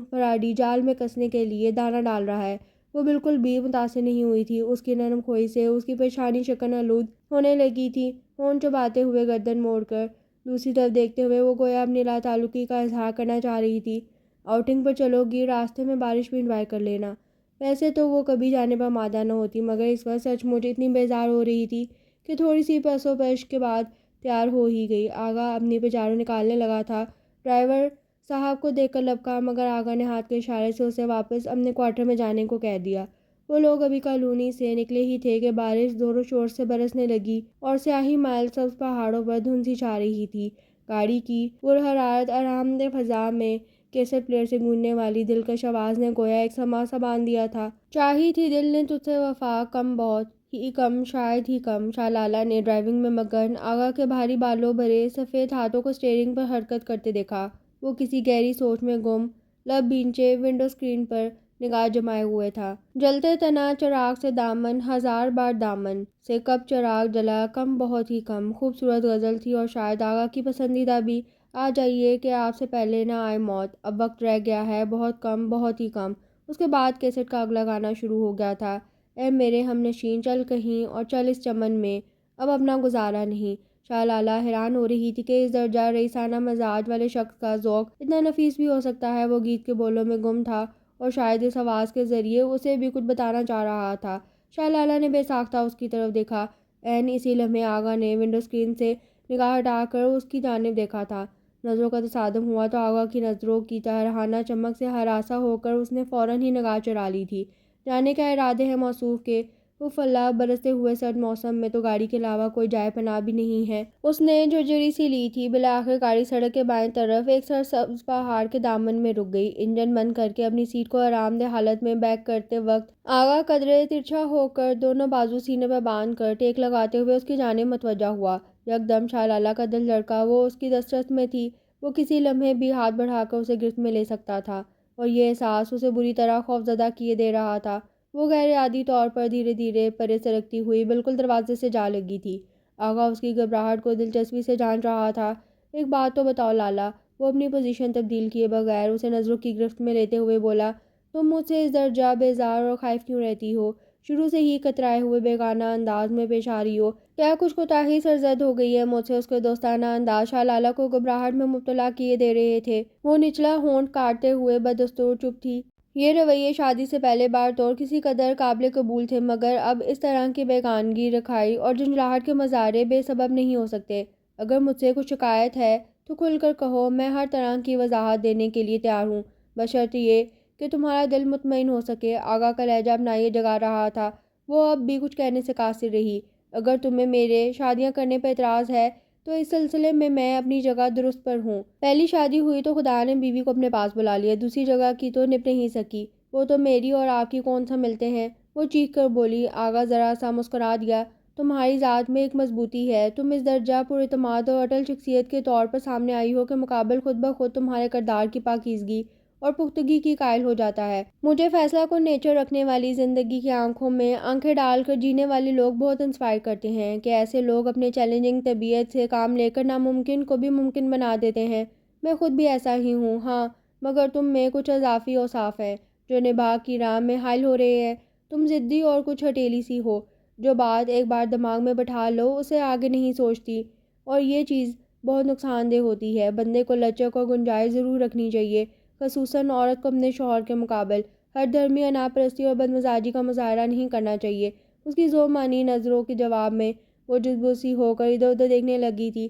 فراڈی جال میں کسنے کے لیے دانہ ڈال رہا ہے۔ وہ بالکل بھی متاثر نہیں ہوئی تھی۔ اس کی نرم خوئی سے اس کی پیشانی شکن آلود ہونے لگی تھی۔ ہونٹ چباتے ہوئے گردن موڑ کر دوسری طرف دیکھتے ہوئے وہ گویا اپنی لا تعلقی کا اظہار کرنا چاہ رہی تھی۔ آؤٹنگ پر چلو گی، راستے میں بارش بھی انجوائے کر لینا۔ ویسے تو وہ کبھی جانے پر آمادہ نہ ہوتی، مگر اس وقت سچ مچ اتنی بیزار ہو رہی تھی کہ تھوڑی سی پس و پیش کے بعد تیار ہو ہی گئی۔ آغا اپنی پجارو نکالنے لگا تھا۔ ڈرائیور صاحب کو دیکھ کر لبکا، مگر آغا نے ہاتھ کے اشارے سے اسے واپس اپنے کوارٹر میں جانے کو کہہ دیا۔ وہ لوگ ابھی کالونی سے نکلے ہی تھے کہ بارش زور و شور سے برسنے لگی اور سیاہی مائل سبز پہاڑوں پر دھند سی چھا رہی تھی۔ گاڑی کی پرحرارت آرام دہ فضا میں کیسٹ پلیئر سے گونجنے والی دلکش آواز نے گویا ایک سما سا باندھ دیا تھا۔ چاہی تھی دل نے تجھ سے وفا، کم بہت ہی کم، شاید ہی کم۔ شاہ لالہ نے ڈرائیونگ میں مگن آغا کے بھاری بالوں بھرے سفید ہاتھوں کو اسٹیئرنگ پر حرکت کرتے دیکھا۔ وہ کسی گہری سوچ میں گم، لب بھینچے ونڈو اسکرین پر نگاہ جمائے ہوئے تھا۔ جلتے تنا چراغ سے دامن، ہزار بار دامن سے کب چراغ جلا، کم بہت ہی کم۔ خوبصورت غزل تھی اور شاید آغا کی پسندیدہ بھی۔ آ جائیے کہ آپ سے پہلے نہ آئے موت، اب وقت رہ گیا ہے بہت کم، بہت ہی کم۔ اس کے بعد کیسٹ کا اگلا گانا شروع ہو گیا تھا۔ اے میرے ہم نشین چل کہیں اور چل اس چمن میں، اب اپنا گزارا نہیں۔ شاہ لالہ حیران ہو رہی تھی کہ اس درجہ رئیسانہ مزاج والے شخص کا ذوق اتنا نفیس بھی ہو سکتا ہے۔ وہ گیت کے بولوں میں گم تھا اور شاید اس آواز کے ذریعے اسے بھی کچھ بتانا چاہ رہا تھا۔ شاہ لالہ نے بے ساختہ اس کی طرف دیکھا۔ عین اسی لمحے آغا نے ونڈو اسکرین سے نگاہ ہٹا کر اس کی جانب دیکھا تھا۔ نظروں کا تصادم ہوا تو آغا کی نظروں کی طرحانہ چمک سے ہراساں ہو کر اس نے فوراً ہی نگاہ چرا لی تھی۔ جانے کیا ارادے ہیں موصوف کے؟ اف اللہ، برستے ہوئے سرد موسم میں تو گاڑی کے علاوہ کوئی جائے پناہ بھی نہیں ہے۔ اس نے جھرجھری سی لی تھی۔ بالآخر گاڑی سڑک کے بائیں طرف ایک سرسبز پہاڑ کے دامن میں رک گئی۔ انجن بند کر کے اپنی سیٹ کو آرام دہ حالت میں بیک کرتے وقت آغا قدرے ترچھا ہو کر دونوں بازو سینے پر باندھ کر ٹیک لگاتے ہوئے اس کی جانب متوجہ ہوا۔ یکدم شاہ لالہ کا دل دھڑکا۔ وہ اس کی دسترس میں تھی، وہ کسی لمحے بھی ہاتھ بڑھا کر اسے گرفت میں لے سکتا تھا، اور یہ احساس اسے بری طرح خوفزدہ کیے دے رہا تھا۔ وہ غیر عادی طور پر دھیرے دھیرے پرے سرکتی ہوئی بالکل دروازے سے جا لگی تھی۔ آغا اس کی گھبراہٹ کو دلچسپی سے جانچ رہا تھا۔ ایک بات تو بتاؤ لالہ، وہ اپنی پوزیشن تبدیل کیے بغیر اسے نظروں کی گرفت میں لیتے ہوئے بولا، تم مجھ سے اس درجہ بیزار اور خائف کیوں رہتی ہو؟ شروع سے ہی کترائے ہوئے بیگانہ انداز میں پیش آ رہی ہو، کیا کچھ کوتاہی سرزد ہو گئی ہے مجھ سے؟ اس کے دوستانہ انداز شاہ لالہ کو گھبراہٹ میں مبتلا کیے دے رہے تھے۔ وہ نچلا ہونٹ کاٹتے ہوئے بدستور چپ تھی۔ یہ رویے شادی سے پہلے بار طور کسی قدر قابل قبول تھے، مگر اب اس طرح کی بیگانگی، رکھائی اور جھنجھلاہٹ کے مظاہرے بے سبب نہیں ہو سکتے۔ اگر مجھ سے کچھ شکایت ہے تو کھل کر کہو، میں ہر طرح کی وضاحت دینے کے لیے تیار ہوں، بشرط یہ کہ تمہارا دل مطمئن ہو سکے۔ آغا کا لہجہ اپنا یہ جگا رہا تھا۔ وہ اب بھی کچھ کہنے سے قاصر رہی۔ اگر تمہیں میرے شادیاں کرنے پر اعتراض ہے تو اس سلسلے میں اپنی جگہ درست پر ہوں۔ پہلی شادی ہوئی تو خدا نے بیوی کو اپنے پاس بلا لیا، دوسری جگہ کی تو نبھ نہیں سکی۔ وہ تو میری اور آپ کی کون سا ملتے ہیں؟ وہ چیخ کر بولی۔ آغا ذرا سا مسکرا دیا۔ تمہاری ذات میں ایک مضبوطی ہے، تم اس درجہ پر اعتماد اور اٹل شخصیت کے طور پر سامنے آئی ہو کہ مقابل خود بخود تمہارے کردار کی پاکیزگی اور پختگی کی قائل ہو جاتا ہے۔ مجھے فیصلہ کن نیچر رکھنے والی، زندگی کی آنکھوں میں آنکھیں ڈال کر جینے والے لوگ بہت انسپائر کرتے ہیں کہ ایسے لوگ اپنے چیلنجنگ طبیعت سے کام لے کر ناممکن کو بھی ممکن بنا دیتے ہیں۔ میں خود بھی ایسا ہی ہوں، ہاں، مگر تم میں کچھ اضافی اوصاف ہیں جو نباہ کی راہ میں حائل ہو رہے ہیں۔ تم ضدی اور کچھ ہٹیلی سی ہو، جو بات ایک بار دماغ میں بٹھا لو اسے آگے نہیں سوچتی، اور یہ چیز بہت نقصان دہ ہوتی ہے۔ بندے کو لچک اور گنجائش ضرور رکھنی چاہیے، خصوصاً عورت کو اپنے شوہر کے مقابل ہر دھرمی انا پرستی اور بدمزاجی کا مظاہرہ نہیں کرنا چاہیے۔ اس کی ذو معنی نظروں کے جواب میں وہ جذبوں سی ہو کر ادھر ادھر دیکھنے لگی تھی۔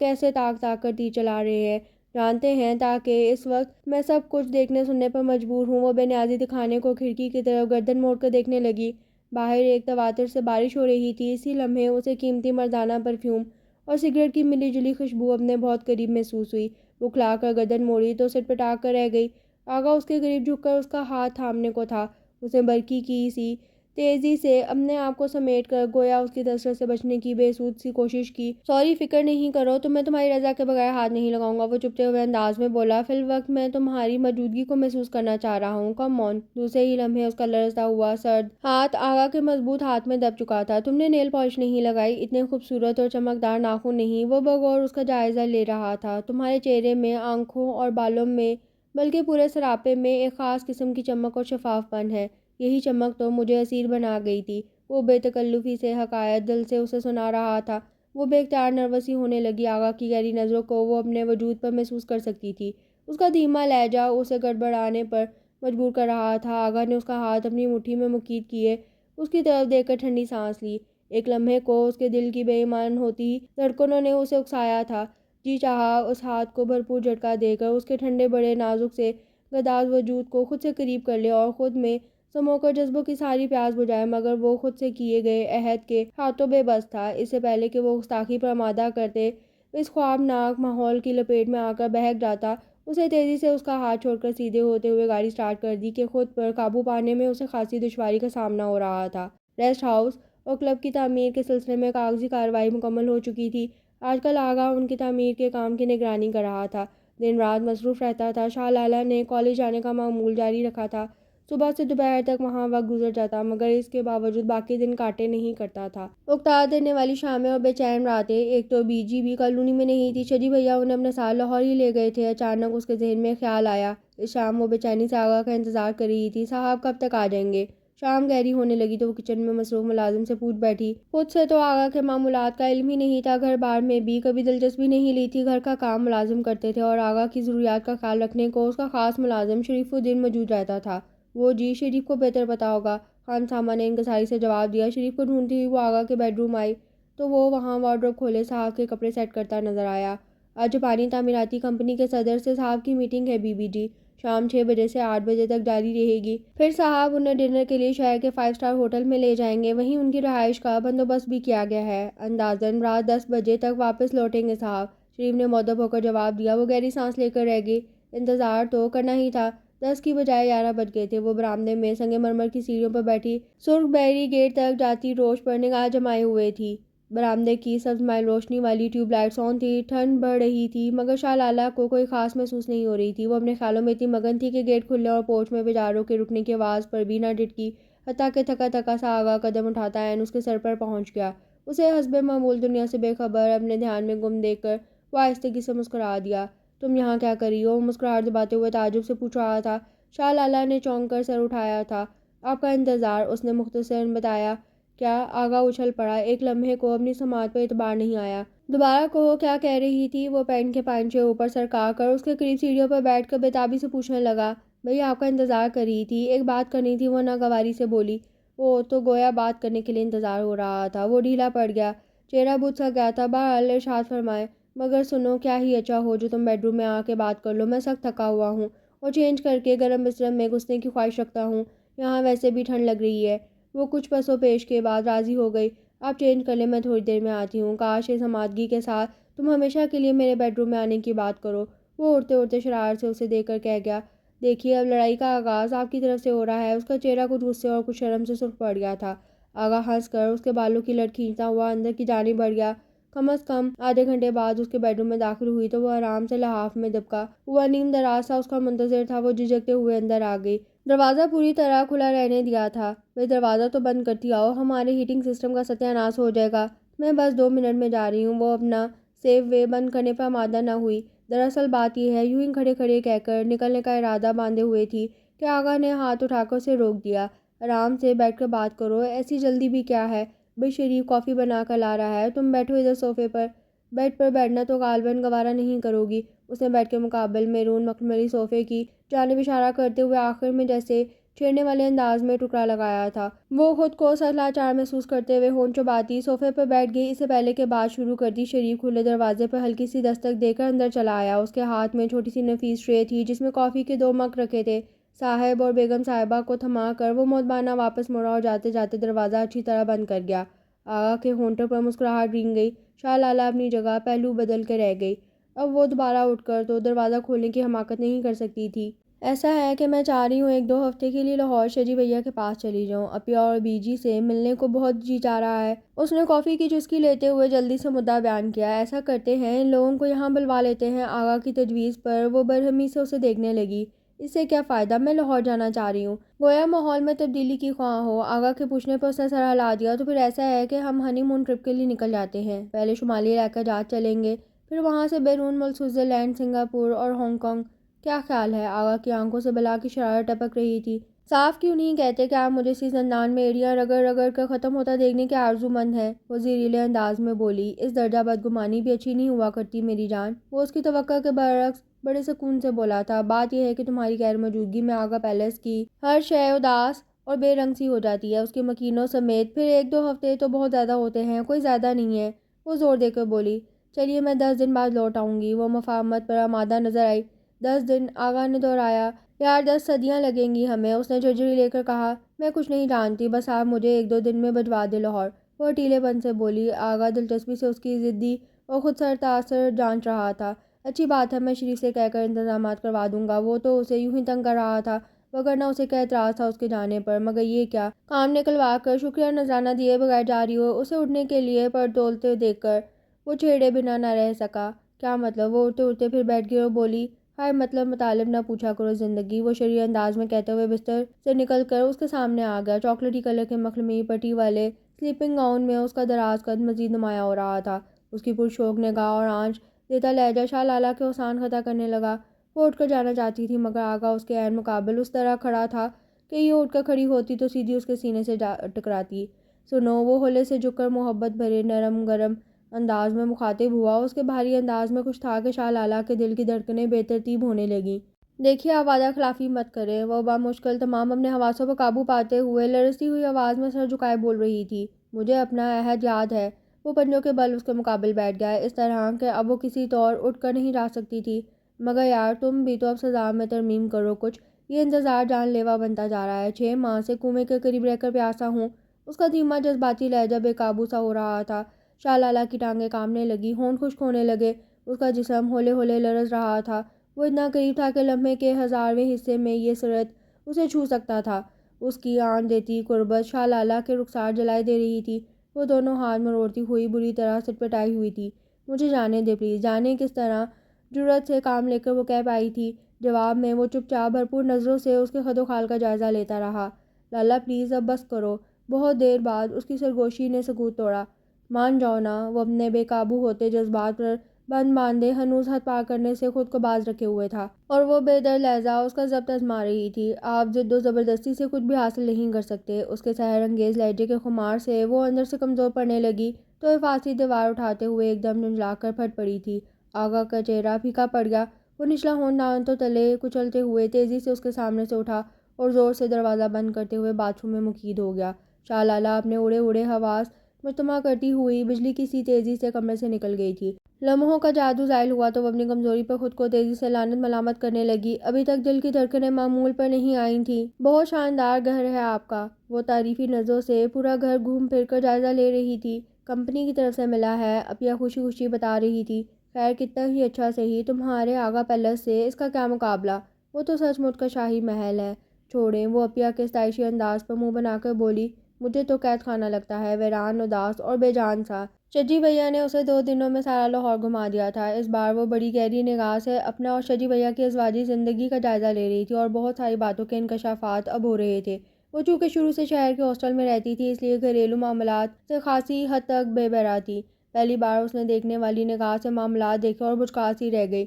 کیسے تاک تاک کر تیر چلا رہے ہیں، جانتے ہیں، تاکہ اس وقت میں سب کچھ دیکھنے سننے پر مجبور ہوں۔ وہ بے نیازی دکھانے کو کھڑکی کی طرف گردن موڑ کر دیکھنے لگی۔ باہر ایک تواتر سے بارش ہو رہی تھی۔ اسی لمحے اسے قیمتی مردانہ پرفیوم اور سگریٹ کی ملی جلی خوشبو اپنے بہت قریب محسوس ہوئی۔ وہ اکھلا کر گردن موڑی تو سٹپٹا کر رہ گئی۔ آغا اس کے قریب جھک کر اس کا ہاتھ تھامنے کو تھا۔ اس نے برقی کی سی تیزی سے اپنے آپ کو سمیٹ کر گویا اس کی دسترس سے بچنے کی بے سود سی کوشش کی۔ سوری، فکر نہیں کرو، میں تمہاری رضا کے بغیر ہاتھ نہیں لگاؤں گا، وہ چپتے ہوئے انداز میں بولا۔ فی الوقت میں تمہاری موجودگی کو محسوس کرنا چاہ رہا ہوں، کم آن۔ دوسرے ہی لمحے اس کا لرزتا ہوا سرد ہاتھ آغا کے مضبوط ہاتھ میں دب چکا تھا۔ تم نے نیل پالش نہیں لگائی، اتنے خوبصورت اور چمکدار ناخن نہیں۔ وہ بغور اس کا جائزہ لے رہا تھا۔ تمہارے چہرے میں، آنکھوں اور بالوں میں، بلکہ پورے سراپے میں ایک خاص قسم کی چمک اور شفاف پن ہے۔ یہی چمک تو مجھے اسیر بنا گئی تھی۔ وہ بے تکلفی سے حقائق دل سے اسے سنا رہا تھا۔ وہ بے اختیار نروس سی ہونے لگی۔ آغا کی گہری نظروں کو وہ اپنے وجود پر محسوس کر سکتی تھی۔ اس کا دھیما لہجہ اسے گڑبڑانے پر مجبور کر رہا تھا۔ آغا نے اس کا ہاتھ اپنی مٹھی میں مقید کیے اس کی طرف دیکھ کر ٹھنڈی سانس لی۔ ایک لمحے کو اس کے دل کی بے ایمان ہوتی دھڑکنوں نے اسے اکسایا تھا۔ جی چاہا اس ہاتھ کو بھرپور جھٹکا دے کر اس کے ٹھنڈے بڑے نازک سے گداز وجود کو خود سے قریب کر لے اور خود میں سمو کر جذبوں کی ساری پیاس بجھائے، مگر وہ خود سے کیے گئے عہد کے ہاتھوں بے بس تھا۔ اس سے پہلے کہ وہ گستاخی پر آمادہ کرتے اس خوابناک ماحول کی لپیٹ میں آ کر بہک جاتا، اسے تیزی سے اس کا ہاتھ چھوڑ کر سیدھے ہوتے ہوئے گاڑی سٹارٹ کر دی کہ خود پر قابو پانے میں اسے خاصی دشواری کا سامنا ہو رہا تھا۔ ریسٹ ہاؤس اور کلب کی تعمیر کے سلسلے میں کاغذی کارروائی مکمل ہو چکی تھی۔ آج کل آغا ان کی تعمیر کے کام کی نگرانی کر رہا تھا، دن رات مصروف رہتا تھا۔ شاہ لالہ نے کالج جانے کا معمول جاری رکھا تھا۔ صبح سے دوپہر تک وہاں وقت گزر جاتا، مگر اس کے باوجود باقی دن کاٹے نہیں کرتا تھا۔ اکتا دینے والی شامیں اور بے چین راتیں۔ ایک تو بی جی بھی کالونی میں نہیں تھی، شجی بھیا انہیں اپنے ساتھ لاہور ہی لے گئے تھے۔ اچانک اس کے ذہن میں خیال آیا۔ اس شام وہ بے چینی سے آغا کا انتظار کر رہی تھی، صاحب کب تک آ جائیں گے؟ شام گہری ہونے لگی تو وہ کچن میں مصروف ملازم سے پوچھ بیٹھی۔ خود سے تو آغا کے معمولات کا علم ہی نہیں تھا، گھر بار میں بھی کبھی دلچسپی نہیں لی تھی۔ گھر کا کام ملازم کرتے تھے اور آغا کی ضروریات کا خیال رکھنے کو اس کا خاص ملازم شریف الدین موجود رہتا تھا۔ وہ جی شریف کو بہتر پتا ہوگا، خان سامہ نے انکساری سے جواب دیا۔ شریف کو ڈھونڈتی ہوئی وہ آغا کے بیڈ روم آئی تو وہ وہاں وارڈروب کھولے صاحب کے کپڑے سیٹ کرتا نظر آیا۔ آج جاپانی تعمیراتی کمپنی کے صدر سے صاحب کی میٹنگ ہے بی بی جی، شام 6 بجے سے 8 بجے تک جاری رہے گی۔ پھر صاحب انہیں ڈنر کے لیے شہر کے 5 اسٹار ہوٹل میں لے جائیں گے، وہیں ان کی رہائش کا بندوبست بھی کیا گیا ہے۔ اندازاً رات 10 بجے تک واپس لوٹیں گے صاحب، شریف نے مؤدب ہو کر جواب دیا۔ وہ گہری سانس لے کر رہ گئی۔ انتظار تو کرنا ہی تھا۔ 10 کی بجائے 11 بج گئے تھے۔ وہ برآمدے میں سنگ مرمر کی سیڑھیوں پر بیٹھی سرخ بیری گیٹ تک جاتی روش پر نگاہ جمائے ہوئے تھی۔ برآمدے کی سبز مائل روشنی والی ٹیوب لائٹس آن تھی، ٹھنڈ بڑھ رہی تھی، مگر شاہ لالہ کو کوئی خاص محسوس نہیں ہو رہی تھی۔ وہ اپنے خیالوں میں اتنی مگن تھی کہ گیٹ کھلنے اور پورچ میں بیچاروں کے رکنے کی آواز پر بھی نہ ڈٹکی، حتیٰ کہ تھکا تھکا سا آغا قدم اٹھاتا عین اس کے سر پر پہنچ گیا۔ اسے حسب معمول دنیا سے بے خبر اپنے دھیان میں گم دیکھ کر وہ آہستگی سے مسکرا دیا۔ تم یہاں کیا کر رہی ہو؟ وہ مسکراہٹ دباتے ہوئے تعجب سے پوچھ رہا تھا۔ شاہ لالہ نے چونک کر سر اٹھایا تھا۔ آپ کا انتظار، اس نے مختصراً بتایا۔ کیا؟ آغا اچھل پڑا۔ ایک لمحے کو اپنی سماعت پر اعتبار نہیں آیا۔ دوبارہ کہو، کیا کہہ رہی تھی؟ وہ پینٹ کے پائنچے اوپر سرکا کر اس کے قریب سیڑھیوں پر بیٹھ کر بےتابی سے پوچھنے لگا۔ بھئی آپ کا انتظار کر رہی تھی، ایک بات کرنی تھی، وہ ناگواری سے بولی۔ اوہ، تو گویا بات کرنے کے لیے انتظار ہو رہا تھا۔ وہ ڈھیلا پڑ گیا، چہرہ بجھ سا گیا تھا۔ بہرحال ارشاد فرمائیں۔ مگر سنو، کیا ہی اچھا ہو جو تم بیڈ روم میں آ کے بات کر لو، میں سخت تھکا ہوا ہوں اور چینج کر کے گرم بستر میں گھسنے کی خواہش رکھتا ہوں، یہاں ویسے بھی ٹھنڈ لگ رہی ہے۔ وہ کچھ پس و پیش کے بعد راضی ہو گئی۔ آپ چینج کر لیں، میں تھوڑی دیر میں آتی ہوں۔ کاش اس سمادگی کے ساتھ تم ہمیشہ کے لیے میرے بیڈ روم میں آنے کی بات کرو، وہ اڑتے اڑتے شرارت سے اسے دیکھ کر کہہ گیا۔ دیکھیے، اب لڑائی کا آغاز آپ کی طرف سے ہو رہا ہے۔ اس کا چہرہ کچھ غصے اور کچھ شرم سے سرخ پڑ گیا تھا۔ آغا ہنس کر اس کے بالوں کی لٹ کھینچتا ہوا اندر کی جانب بڑھ گیا۔ کم از کم آدھے گھنٹے بعد اس کے بیڈ روم میں داخل ہوئی تو وہ آرام سے لحاف میں دبکا ہوا نیم دراز سا اس کا منتظر تھا۔ وہ جھجکتے ہوئے اندر آ گئی۔ دروازہ پوری طرح کھلا رہنے دیا تھا۔ بھئی دروازہ تو بند کرتی آؤ، ہمارے ہیٹنگ سسٹم کا ستیہ ناش ہو جائے گا۔ میں بس 2 منٹ میں جا رہی ہوں۔ وہ اپنا سیو وے بند کرنے پر آمادہ نہ ہوئی۔ دراصل بات یہ ہے، یوں ہی کھڑے کھڑے کہہ کر نکلنے کا ارادہ باندھے ہوئے تھی کہ آغا نے ہاتھ اٹھا کر اسے روک دیا۔ آرام سے بیٹھ کر بات کرو، ایسی جلدی بھی کیا ہے؟ بھئی شریف کافی بنا کر لا رہا ہے، تم بیٹھو ادھر صوفے پر۔ بیڈ پر بیٹھنا تو غالباً گوارا نہیں کرو گی۔ اس نے بیڈ کے مقابل میرون مخملی صوفے کی جانب اشارہ کرتے ہوئے آخر میں جیسے چھیڑنے والے انداز میں ٹکڑا لگایا تھا۔ وہ خود کو سخت لاچار محسوس کرتے ہوئے ہونٹ چباتی صوفے پر بیٹھ گئی۔ اس سے پہلے کہ بات شروع کرتی، شریف کھلے دروازے پر ہلکی سی دستک دے کر اندر چلا آیا۔ اس کے ہاتھ میں چھوٹی سی نفیس ٹرے تھی جس میں کافی کے 2 مگ رکھے تھے۔ صاحب اور بیگم صاحبہ کو تھما کر وہ مؤدبانہ واپس مڑا اور جاتے جاتے دروازہ اچھی طرح بند کر گیا۔ آغا کے ہونٹوں پر مسکراہٹ رنگ گئی۔ شاہ لالہ اپنی جگہ پہلو بدل کے رہ گئی۔ اب وہ دوبارہ اٹھ کر تو دروازہ کھولنے کی حماقت نہیں کر سکتی تھی۔ ایسا ہے کہ میں چاہ رہی ہوں 1-2 ہفتے کے لیے لاہور شجی بھیا کے پاس چلی جاؤں۔ اپیا اور بی جی سے ملنے کو بہت جی چاہ رہا ہے۔ اس نے کافی کی چسکی لیتے ہوئے جلدی سے مدعا بیان کیا۔ ایسا کرتے ہیں، ان لوگوں کو یہاں بلوا لیتے ہیں۔ آغا کی تجویز پر وہ برہمی سے اسے دیکھنے لگی۔ اس سے کیا فائدہ؟ میں لاہور جانا چاہ رہی ہوں۔ گویا ماحول میں تبدیلی کی خواہاں ہو۔ آغا کے پوچھنے پر اس نے سر ہلا دیا۔ تو پھر ایسا ہے کہ ہم ہنی مون ٹرپ کے لیے نکل جاتے ہیں۔ پہلے شمالی علاقہ جات چلیں گے، پھر وہاں سے بیرون ملک سوئٹزرلینڈ، سنگاپور اور ہانگ کانگ۔ کیا خیال ہے؟ آغا کی آنکھوں سے بلا کی شرارت ٹپک رہی تھی۔ صاف کیوں نہیں کہتے کہ آپ مجھے اسی زندان میں ایڑیاں رگڑ رگڑ کر ختم ہوتا دیکھنے کے آرزو مند ہیں؟ وہ زہریلے انداز میں بولی۔ اس درجہ بدگمانی بھی اچھی نہیں ہوا کرتی میری جان۔ وہ اس کی توقع کے برعکس بڑے سکون سے بولا تھا۔ بات یہ ہے کہ تمہاری غیر موجودگی میں آغا پیلس کی ہر شے اداس اور بے رنگ سی ہو جاتی ہے، اس کی مکینوں سمیت۔ پھر 1-2 ہفتے تو بہت زیادہ ہوتے ہیں، کوئی زیادہ نہیں ہے۔ وہ زور دے کر بولی۔ چلیے، میں 10 دن بعد لوٹ آؤں گی۔ وہ مفاہمت پر آمادہ نظر آئی۔ 10 دن؟ آغا نے دہرایا۔ یار 10 صدیاں لگیں گی ہمیں، اس نے جھرجھری لے کر کہا۔ میں کچھ نہیں جانتی، بس آپ مجھے 1-2 دن میں بھجوا دیں لاہور، وہ ہٹیلے پن سے بولی۔ آغا دلچسپی سے اس کی ضدی اور خود سر تاثر جانچ رہا تھا۔ اچھی بات ہے، میں شریف سے کہہ کر انتظامات کروا دوں گا، وہ تو اسے یوں ہی تنگ کر رہا تھا، وگرنہ اسے کیا اعتراض تھا اس کے جانے پر۔ مگر یہ کیا کام نکلوا کر شکریہ نذرانہ دیے بغیر جا رہی ہو؟ اسے اٹھنے کے لیے پر تولتے دیکھ کر وہ چھیڑے بنا نہ رہ سکا۔ کیا مطلب؟ وہ اٹھتے اٹھتے پھر بیٹھ گئی اور بولی۔ ہر مطلب مطالب نہ پوچھا کرو زندگی، وہ شرعی انداز میں کہتے ہوئے بستر سے نکل کر اس کے سامنے آ گیا۔ چاکلیٹی کلر کے مخملی پٹی والے سلیپنگ گاؤن میں اس کا دراز قد مزید نمایاں ہو رہا تھا۔ اس کی پرشوق نگاہ اور آنچ دیتا لہجہ شاہ لالہ کے احسان خطا کرنے لگا۔ وہ اٹھ کر جانا چاہتی تھی مگر آغا اس کے عین مقابل اس طرح کھڑا تھا کہ یہ اٹھ کر کھڑی ہوتی تو سیدھی اس کے سینے سے ٹکراتی۔ سنو، وہ ہولے سے جھک کر محبت بھرے نرم گرم انداز میں مخاطب ہوا۔ اس کے بھاری انداز میں کچھ تھا کہ شاہ لالہ کے دل کی دھڑکنیں بے ترتیب ہونے لگیں۔ دیکھیے، آپ وعدہ خلافی مت کریں، وہ بامشکل تمام اپنے حواسوں پر قابو پاتے ہوئے لرزتی ہوئی آواز میں سر جھکائے بول رہی تھی۔ مجھے اپنا عہد یاد ہے۔ وہ پنجوں کے بل اس کے مقابل بیٹھ گیا، اس طرح کہ اب وہ کسی طور اٹھ کر نہیں جا سکتی تھی۔ مگر یار، تم بھی تو اب سزا میں ترمیم کرو کچھ، یہ انتظار جان لیوا بنتا جا رہا ہے۔ 6 ماہ سے کنویں کے قریب رہ کر پیاسا ہوں۔ اس کا دھیما جذباتی لہجہ بے قابو سا ہو رہا تھا۔ شاہ لالہ کی ٹانگیں کانپنے لگی، ہونٹ خشک ہونے لگے، اس کا جسم ہولے ہولے لرز رہا تھا۔ وہ اتنا قریب تھا کہ لمحے کے 1000ویں حصے میں یہ صورت اسے چھو سکتا تھا۔ اس کی آن دیتی قربت شاہ لالہ کے رخسار جلائے دے رہی تھی۔ وہ دونوں ہاتھ مروڑتی ہوئی بری طرح سٹپٹائی ہوئی تھی۔ مجھے جانے دے پلیز۔ جانے کس طرح جرأت سے کام لے کر وہ کہہ پائی تھی۔ جواب میں وہ چپ چاپ بھرپور نظروں سے اس کے خد و خال کا جائزہ لیتا رہا۔ لالہ پلیز اب بس کرو۔ بہت دیر بعد اس کی سرگوشی نے سکوت توڑا۔ مان جاؤ نا، وہ اپنے بے قابو ہوتے جذبات پر بند باندھے ہنوز حد پار کرنے سے خود کو باز رکھے ہوئے تھا، اور وہ بے در لہجہ اس کا ضبط آزما رہی تھی۔ آپ ضد و زبردستی سے کچھ بھی حاصل نہیں کر سکتے۔ اس کے سحر انگیز لہجے کے خمار سے وہ اندر سے کمزور پڑنے لگی تو حفاظتی دیوار اٹھاتے ہوئے ایک دم جھنجھلا کر پھٹ پڑی تھی۔ آغا کا چہرہ پھیکا پڑ گیا۔ وہ نچلا ہونٹ دانتوں تلے کچلتے ہوئے تیزی سے اس کے سامنے سے اٹھا اور زور سے دروازہ بند کرتے ہوئے باتھ روم میں مقید ہو گیا۔ شاہ لالہ اپنے اڑے اڑے حواس مجتمع کرتی ہوئی بجلی کی سی تیزی سے کمرے سے نکل گئی تھی۔ لمحوں کا جادو زائل ہوا تو وہ اپنی کمزوری پر خود کو تیزی سے لعنت ملامت کرنے لگی۔ ابھی تک دل کی دھڑکنیں معمول پر نہیں آئی تھیں۔ بہت شاندار گھر ہے آپ کا، وہ تعریفی نظروں سے پورا گھر گھوم پھر کر جائزہ لے رہی تھی۔ کمپنی کی طرف سے ملا ہے، عفیہ خوشی خوشی بتا رہی تھی۔ خیر کتنا ہی اچھا سہی، تمہارے آغا پیلس سے اس کا کیا مقابلہ، وہ تو سچ مچ کا شاہی محل ہے۔ چھوڑیں، وہ عفیہ کے ستائشی انداز پر منہ بنا کر بولی۔ مجھے تو قید خانہ لگتا ہے، ویران، اداس اور بے جان سا۔ شجی بھیا نے اسے 2 دنوں میں سارا لاہور گھما دیا تھا۔ اس بار وہ بڑی گہری نگاہ سے اپنا اور شجی بھیا کی ازواجی زندگی کا جائزہ لے رہی تھی اور بہت ساری باتوں کے انکشافات اب ہو رہے تھے۔ وہ چونکہ شروع سے شہر کے ہاسٹل میں رہتی تھی، اس لیے گھریلو معاملات سے خاصی حد تک بے بہرا تھی۔ پہلی بار اس نے دیکھنے والی نگاہ سے معاملات دیکھے اور بچکاس ہی رہ گئی۔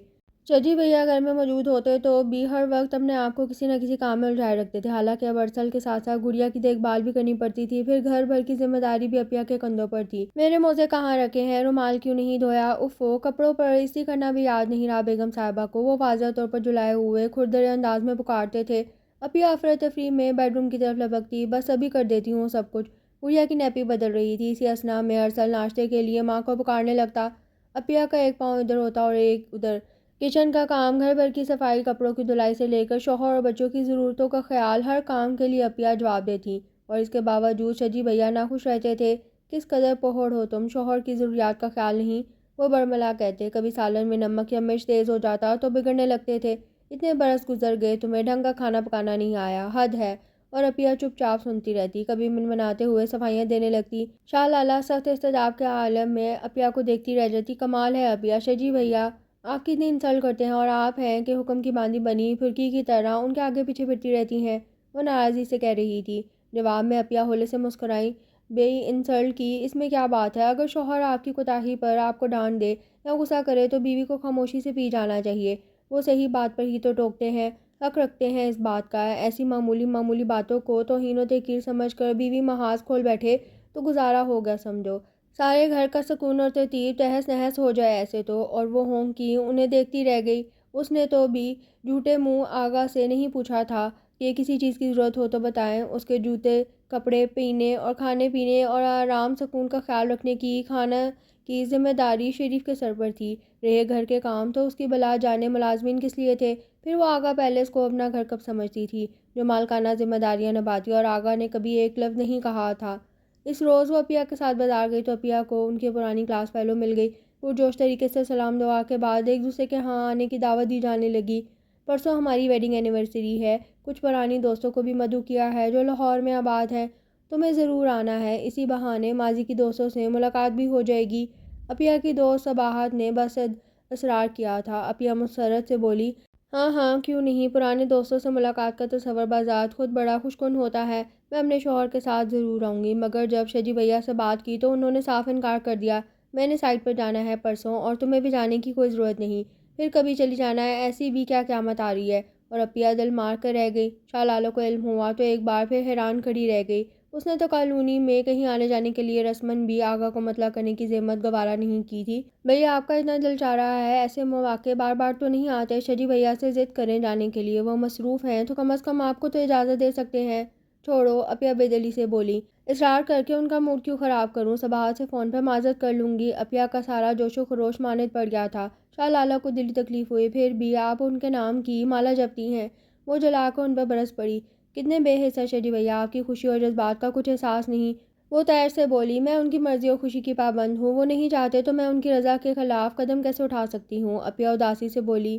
شجی بھیا گھر میں موجود ہوتے تو بھی ہر وقت اپنے آپ کو کسی نہ کسی کام میں الجھائے رکھتے تھے۔ حالانکہ اب ارسل کے ساتھ ساتھ گڑیا کی دیکھ بھال بھی کرنی پڑتی تھی، پھر گھر بھر کی ذمہ داری بھی عفیہ کے کندھوں پر تھی۔ میرے موزے کہاں رکھے ہیں، رومال کیوں نہیں دھویا، اوفو، کپڑوں پر استری کرنا بھی یاد نہیں رہا بیگم صاحبہ کو، وہ واضح طور پر جلائے ہوئے کھردرے انداز میں پکارتے تھے۔ عفیہ افراتفری میں بیڈ روم کی طرف لپکتی، بس ابھی کر دیتی ہوں سب کچھ۔ گڑیا کی نیپی بدل رہی تھی، اسی اثنا میں ارسل ناشتے کے لیے ماں کو پکارنے لگتا۔ عفیہ کا ایک پاؤں ادھر ہوتا اور ایک ادھر۔ کچن کا کام، گھر بھر کی صفائی، کپڑوں کی دھلائی سے لے کر شوہر اور بچوں کی ضرورتوں کا خیال، ہر کام کے لیے عفیہ جواب دہ تھی، اور اس کے باوجود شجی بھیا ناخوش رہتے تھے۔ کس قدر پوہڑ ہو تم، شوہر کی ضروریات کا خیال نہیں، وہ برملا کہتے۔ کبھی سالن میں نمک یا مرچ تیز ہو جاتا تو بگڑنے لگتے تھے۔ اتنے برس گزر گئے، تمہیں ڈھنگ کا کھانا پکانا نہیں آیا، حد ہے۔ اور عفیہ چپ چاپ سنتی رہتی، کبھی منمناتے ہوئے صفائیاں دینے لگتی۔ شاہ لالہ سخت اضطراب کے عالم میں عفیہ کو دیکھتی رہ جاتی۔ کمال ہے عفیہ، شجی بھیا آپ کتنی انسلٹ کرتے ہیں، اور آپ ہیں کہ حکم کی باندھی بنی پھرکی کی طرح ان کے آگے پیچھے پھرتی رہتی ہیں، وہ ناراضی سے کہہ رہی تھی۔ جواب میں عفیہ ہولے سے مسکرائیں۔ بے انسلٹ کی اس میں کیا بات ہے، اگر شوہر آپ کی کوتاہی پر آپ کو ڈانٹ دے یا غصہ کرے تو بیوی کو خاموشی سے پی جانا چاہیے، وہ صحیح بات پر ہی تو ٹوکتے ہیں، حق رکھتے ہیں اس بات کا۔ ایسی معمولی باتوں کو توہین و تحقیر سمجھ کر بیوی محاذ کھول بیٹھے تو گزارا ہو گیا سمجھو، سارے گھر کا سکون اور ترتیب تہس نہس ہو جائے ایسے تو۔ اور وہ ہوں کی انہیں دیکھتی رہ گئی۔ اس نے تو بھی جھوٹے منہ آغا سے نہیں پوچھا تھا کہ کسی چیز کی ضرورت ہو تو بتائیں۔ اس کے جوتے، کپڑے، پینے اور کھانے پینے اور آرام سکون کا خیال رکھنے کی خانہ کی ذمہ داری شریف کے سر پر تھی۔ رہے گھر کے کام تو اس کی بلا جانے ملازمین کس لیے تھے، پھر وہ آغا پیلس کو اپنا گھر کب سمجھتی تھی جو مالکانہ ذمہ داریاں نبھاتی، اور آغا نے کبھی ایک لفظ نہیں کہا تھا۔ اس روز وہ عفیہ کے ساتھ بازار گئی تو عفیہ کو ان کی پرانی کلاس فیلو مل گئی۔ پرجوش طریقے سے سلام دعا کے بعد ایک دوسرے کے ہاں آنے کی دعوت دی جانے لگی۔ پرسوں ہماری ویڈنگ اینیورسری ہے، کچھ پرانی دوستوں کو بھی مدعو کیا ہے جو لاہور میں آباد ہیں، تمہیں ضرور آنا ہے، اسی بہانے ماضی کی دوستوں سے ملاقات بھی ہو جائے گی۔ عفیہ کی دوست صباحت نے بصد اصرار کیا تھا۔ عفیہ مسرت سے بولی، ہاں ہاں کیوں نہیں، پرانے دوستوں سے ملاقات کا تصور بذات خود بڑا خوشگوار ہوتا ہے۔ میں اپنے شوہر کے ساتھ ضرور آؤں گی، مگر جب شجی بھیا سے بات کی تو انہوں نے صاف انکار کر دیا۔ میں نے سائٹ پر جانا ہے پرسوں، اور تمہیں بھی جانے کی کوئی ضرورت نہیں، پھر کبھی چلی جانا ہے، ایسی بھی کیا قیامت آ رہی ہے۔ اور اپیا دل مار کر رہ گئی۔ شاہ لالہ کو علم ہوا تو ایک بار پھر حیران کھڑی رہ گئی۔ اس نے تو کالونی میں کہیں آنے جانے کے لیے رسماً بھی آغا کو مطلع کرنے کی زحمت گوارا نہیں کی تھی۔ بھیا آپ کا اتنا دل چاہ رہا ہے، ایسے مواقع بار بار تو نہیں آتے، شجی بھیا سے ضد کریں جانے کے لیے، وہ مصروف ہیں تو کم از کم آپ کو تو اجازت دے سکتے ہیں۔ چھوڑو، اپیا بے دلی سے بولی، اصرار کر کے ان کا موڈ کیوں خراب کروں، صباحت سے فون پر معذرت کر لوں گی۔ اپیا کا سارا جوش و خروش ماند پڑ گیا تھا۔ شاہ لالہ کو دلی تکلیف ہوئی، پھر بھی آپ ان کے نام کی مالا جپتی ہیں۔ وہ جلا کر ان پر برس پڑی۔ کتنے بے حس ہے شجی بھیا، آپ کی خوشی اور جذبات کا کچھ احساس نہیں۔ وہ تیر سے بولی، میں ان کی مرضی اور خوشی کی پابند ہوں، وہ نہیں چاہتے تو میں ان کی رضا کے خلاف قدم کیسے اٹھا سکتی ہوں۔ اپیا اداسی سے بولی،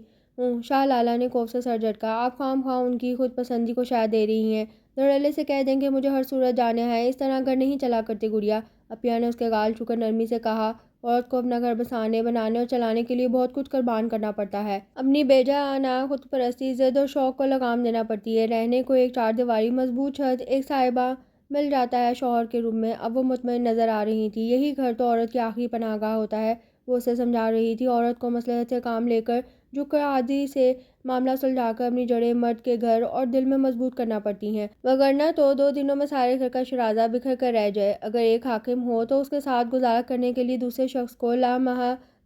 شاہ لالہ نے کوف سے سر جھٹکا، آپ خواہ مخواہ ان کی خود پسندی کو شاید دے رہی ہیں۔ دھڑلے سے کہہ دیں کہ مجھے ہر صورت جانا ہے، اس طرح گھر نہیں چلا کرتے گڑیا۔ اپیا نے اس کے گال چھو کر نرمی سے کہا، عورت کو اپنا گھر بسانے، بنانے اور چلانے کے لیے بہت کچھ قربان کرنا پڑتا ہے۔ اپنی بیجا خود پرستی، ضد اور شوق کو لگام دینا پڑتی ہے۔ رہنے کو ایک چار دیواری، مضبوط چھت، ایک صاحبہ مل جاتا ہے شوہر کے روم میں۔ اب وہ مطمئن نظر آ رہی تھی، یہی گھر تو عورت کی آخری پناہ گاہ ہوتا ہے۔ وہ اسے سمجھا رہی تھی، عورت کو مصلحت سے کام لے کر، جھک کر، عادی سے معاملہ سلجھا کر اپنی جڑیں مرد کے گھر اور دل میں مضبوط کرنا پڑتی ہیں، وگرنہ تو 2 دنوں میں سارے گھر کا شرازہ بکھر کر رہ جائے۔ اگر ایک حاکم ہو تو اس کے ساتھ گزارا کرنے کے لیے دوسرے شخص کو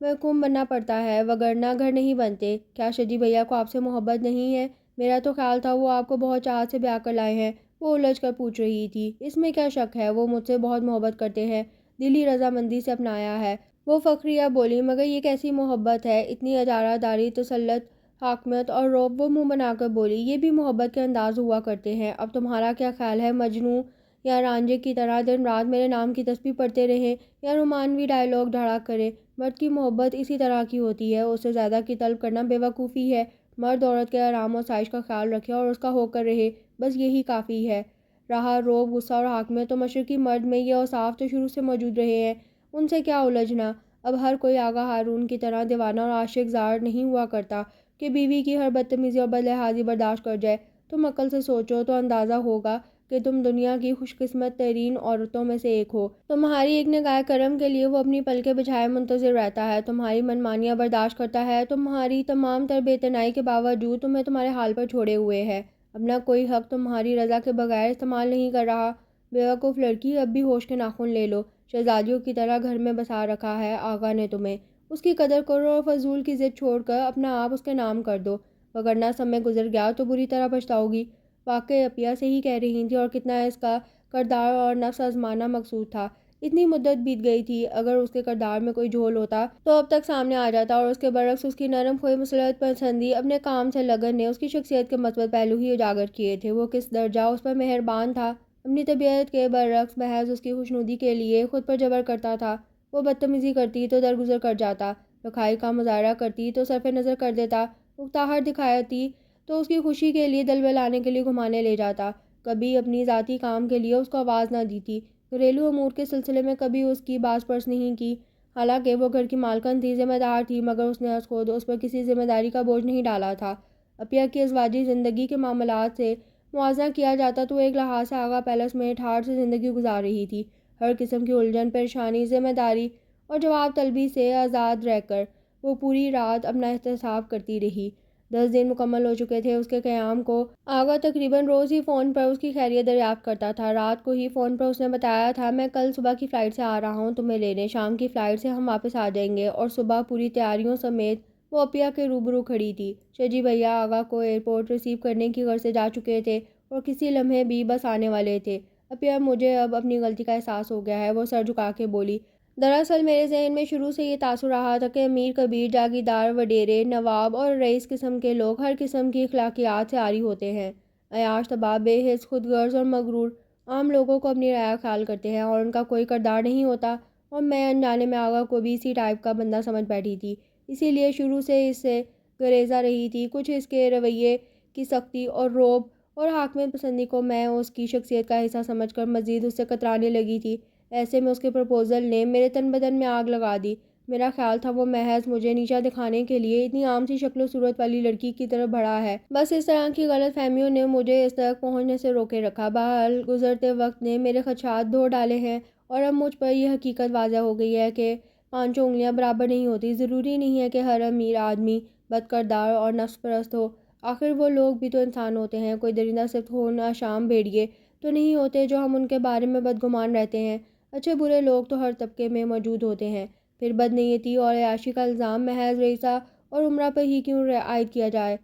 محکوم بننا پڑتا ہے، وگرنہ گھر نہیں بنتے۔ کیا شجی بھیا کو آپ سے محبت نہیں ہے؟ میرا تو خیال تھا وہ آپ کو بہت چاہت سے بیاہ کر لائے ہیں، وہ الجھ کر پوچھ رہی تھی۔ اس میں کیا شک ہے، وہ مجھ سے بہت محبت کرتے ہیں، دلی رضامندی سے اپنایا ہے۔ وہ فخریہ بولی، مگر یہ کیسی محبت ہے، اتنی اجارہ داری، تسلط، حاکمیت اور رعب۔ وہ منہ بنا کر بولی، یہ بھی محبت کے انداز ہوا کرتے ہیں۔ اب تمہارا کیا خیال ہے، مجنوں یا رانجھے کی طرح دن رات میرے نام کی تسبیح پڑھتے رہیں، یا رومانوی ڈائیلاگ دھڑا کریں؟ مرد کی محبت اسی طرح کی ہوتی ہے، اس سے زیادہ کی طلب کرنا بے وقوفی ہے۔ مرد عورت کے آرام و آسائش کا خیال رکھے اور اس کا ہو کر رہے، بس یہی کافی ہے۔ رہا رعب، غصہ اور حاکمیت، تو مشرقی مرد میں یہ اوصاف تو شروع سے موجود رہے ہیں، ان سے کیا الجھنا۔ اب ہر کوئی آغا ہارون کی طرح دیوانہ اور عاشق زار نہیں ہوا کرتا کہ بیوی کی ہر بدتمیزی اور بدلحاظی برداشت کر جائے۔ تم عقل سے سوچو تو اندازہ ہوگا کہ تم دنیا کی خوش قسمت ترین عورتوں میں سے ایک ہو۔ تمہاری ایک نگاہ کرم کے لیے وہ اپنی پلکیں بچھائے منتظر رہتا ہے، تمہاری منمانیاں برداشت کرتا ہے، تمہاری تمام تر بے اعتنائی کے باوجود تمہیں تمہارے حال پر چھوڑے ہوئے ہے، اپنا کوئی حق تمہاری رضا کے بغیر استعمال نہیں کر رہا۔ بے وقوف لڑکی، اب بھی ہوش کے ناخن لے لو، شہزادیوں کی طرح گھر میں بسا رکھا ہے آغا نے تمہیں، اس کی قدر کرو اور فضول کی ضد چھوڑ کر اپنا آپ اس کے نام کر دو، وگرنہ سمے گزر گیا تو بری طرح پچھتاؤ گی۔ واقعی اپیا صحیح کہہ رہی تھی، اور کتنا اس کا کردار اور نفس آزمانا مقصود تھا۔ اتنی مدت بیت گئی تھی، اگر اس کے کردار میں کوئی جھول ہوتا تو اب تک سامنے آ جاتا، اور اس کے برعکس اس کی نرم خوئی مصلحت پسندی، اپنے کام سے لگن نے اس کی شخصیت کے مثبت پہلو ہی اجاگر کیے تھے۔ وہ کس درجہ اس پر مہربان تھا، اپنی طبیعت کے برعکس محض اس کی خوشنودی کے لیے خود پر جبر کرتا تھا۔ وہ بدتمیزی کرتی تو درگزر کر جاتا، رکھائی کا مظاہرہ کرتی تو صرف نظر کر دیتا، اکتاہٹ دکھاتی تو اس کی خوشی کے لیے دل بہلانے کے لیے گھمانے لے جاتا، کبھی اپنی ذاتی کام کے لیے اس کو آواز نہ دی تھی، گھریلو امور کے سلسلے میں کبھی اس کی باز پرس نہیں کی۔ حالانکہ وہ گھر کی مالکن تھی، ذمہ دار تھی، مگر اس نے خود اس پر کسی ذمہ داری کا بوجھ نہیں ڈالا تھا۔ اپیا کی ازواجی زندگی کے معاملات سے موازنہ کیا جاتا تو وہ ایک لحاظ سے آغا پیلس میں ٹھاٹھ سے زندگی گزار رہی تھی، ہر قسم کی الجھن، پریشانی، ذمہ داری اور جواب طلبی سے آزاد رہ کر وہ پوری رات اپنا احتساب کرتی رہی۔ 10 دن مکمل ہو چکے تھے اس کے قیام کو۔ آغا تقریباً روز ہی فون پر اس کی خیریت دریافت کرتا تھا۔ رات کو ہی فون پر اس نے بتایا تھا، میں کل صبح کی فلائٹ سے آ رہا ہوں تمہیں لینے، شام کی فلائٹ سے ہم واپس آ جائیں گے۔ اور صبح پوری تیاریوں سمیت وہ اپیا کے روبرو کھڑی تھی۔ شجی بھیا آغا کو ایئرپورٹ ریسیو کرنے کی غرض سے جا چکے تھے، اور کسی لمحے بھی بس آنے والے تھے۔ اپیا، مجھے اب اپنی غلطی کا احساس ہو گیا ہے، وہ سر جھکا کے بولی۔ دراصل میرے ذہن میں شروع سے یہ تاثر رہا تھا کہ امیر کبیر، جاگیردار، وڈیرے، نواب اور رئیس قسم کے لوگ ہر قسم کی اخلاقیات سے عاری ہوتے ہیں، عیاش طبع، بے حس، خود غرض اور مغرور، عام لوگوں کو اپنی رعایا خیال کرتے ہیں، اور ان کا کوئی کردار نہیں ہوتا، اور میں انجانے میں آغا کو بھی اسی ٹائپ کا بندہ سمجھ بیٹھی تھی، اسی لیے شروع سے اس سے گریزاں رہی تھی۔ کچھ اس کے رویے کی سختی اور رعب اور حاکمیت پسندی کو میں اس کی شخصیت کا حصہ سمجھ کر مزید اس سے کترانے لگی تھی۔ ایسے میں اس کے پرپوزل نے میرے تن بدن میں آگ لگا دی۔ میرا خیال تھا وہ محض مجھے نیچا دکھانے کے لیے اتنی عام سی شکل و صورت والی لڑکی کی طرف بڑھا ہے۔ بس اس طرح کی غلط فہمیوں نے مجھے اس تک پہنچنے سے روکے رکھا۔ بہرحال گزرتے وقت نے میرے خدشات دھو ڈالے ہیں اور اب مجھ پر یہ حقیقت واضح ہو گئی ہے کہ پانچوں انگلیاں برابر نہیں ہوتی۔ ضروری نہیں ہے کہ ہر امیر آدمی بد کردار اور نفس پرست ہو۔ آخر وہ لوگ بھی تو انسان ہوتے ہیں۔ کوئی درندہ صفت ہو نہ شام بھیڑیے تو نہیں ہوتے جو ہم ان کے بارے میں بدگمان رہتے ہیں۔ اچھے برے لوگ تو ہر طبقے میں موجود ہوتے ہیں۔ پھر بدنیتی اور عیاشی کا الزام محض رئیسہ اور عمرہ پر ہی کیوں عائد کیا جائے؟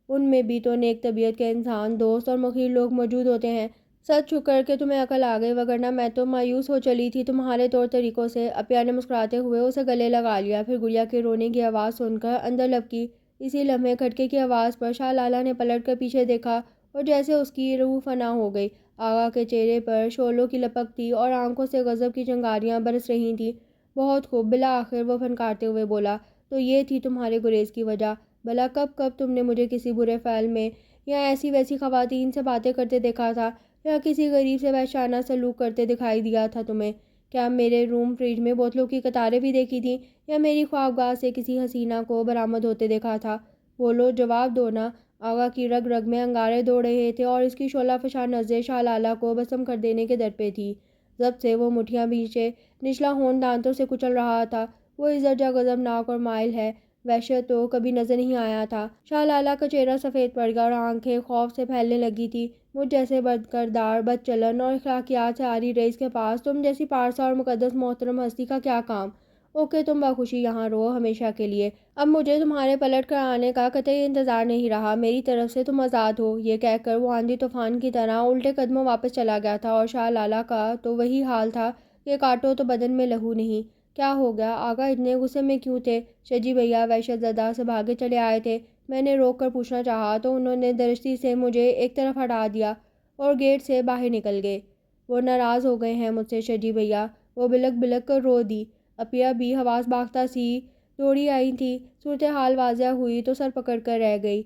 ان میں بھی تو نیک طبیعت کے انسان دوست اور مخیر لوگ موجود ہوتے ہیں۔ سچ شکر کہ تمہیں عقل آ گئی، وگرنہ میں تو مایوس ہو چلی تھی تمہارے طور طریقوں سے۔ عطیہ نے مسکراتے ہوئے اسے گلے لگا لیا، پھر گڑیا کے رونے کی آواز سن کر اندر لپکی۔ اسی لمحے کھٹکے کی آواز پر شاہ لالہ نے پلٹ کر پیچھے دیکھا اور جیسے اس کی روح فنا ہو گئی۔ آغا کے چہرے پر شعلوں کی لپک تھی اور آنکھوں سے غضب کی چنگاریاں برس رہی تھیں۔ بہت خوب، بالآخر وہ پھنکارتے ہوئے بولا، تو یہ تھی تمہارے گریز کی وجہ؟ بھلا کب کب تم نے مجھے کسی برے فعل میں یا ایسی ویسی خواتین سے باتیں کرتے دیکھا تھا، یا کسی غریب سے وحشیانہ سلوک کرتے دکھائی دیا تھا تمہیں؟ کیا میرے روم فریج میں بوتلوں کی قطاریں بھی دیکھی تھیں، یا میری خوابگاہ سے کسی حسینہ کو برآمد ہوتے دیکھا تھا؟ بولو، جواب دو نا۔ آغا کی رگ رگ میں انگارے دوڑ رہے تھے اور اس کی شعلہ فشاں نظریں شاہ لالہ کو بھسم کر دینے کے در پہ تھی۔ ضبط سے وہ مٹھیاں بھینچے نچلا ہون دانتوں سے کچل رہا تھا۔ وہ اس درجہ غضبناک اور مائل ہے، وحشت تو کبھی نظر نہیں آیا تھا۔ شاہ لالہ کا چہرہ سفید پڑ گیا اور آنکھیں خوف سے پھیلنے لگی تھی۔ مجھ جیسے بد کردار، بد چلن اور اخلاقیات سے عاری رئیس کے پاس تم جیسی پارسا اور مقدس محترم ہستی کا کیا کام؟ اوکے، تم بخوشی یہاں رہو ہمیشہ کے لیے۔ اب مجھے تمہارے پلٹ کر آنے کا قطعی انتظار نہیں رہا۔ میری طرف سے تم آزاد ہو۔ یہ کہہ کر وہ آندھی طوفان کی طرح الٹے قدموں واپس چلا گیا تھا، اور شاہ لالہ کا تو وہی حال تھا کہ کاٹو تو بدن میں لہو نہیں۔ کیا ہو گیا آغا، اتنے غصے میں کیوں تھے؟ شجی بھیا وحشت زدہ سے بھاگے چلے آئے تھے۔ میں نے روک کر پوچھنا چاہا تو انہوں نے درشتی سے مجھے ایک طرف ہٹا دیا اور گیٹ سے باہر نکل گئے۔ وہ ناراض ہو گئے ہیں مجھ سے شجی بھیا، وہ بلک بلک کر رو دی۔ عطیہ بھی حواس باختہ سی دوڑی آئی تھی۔ صورتحال واضح ہوئی تو سر پکڑ کر رہ گئی۔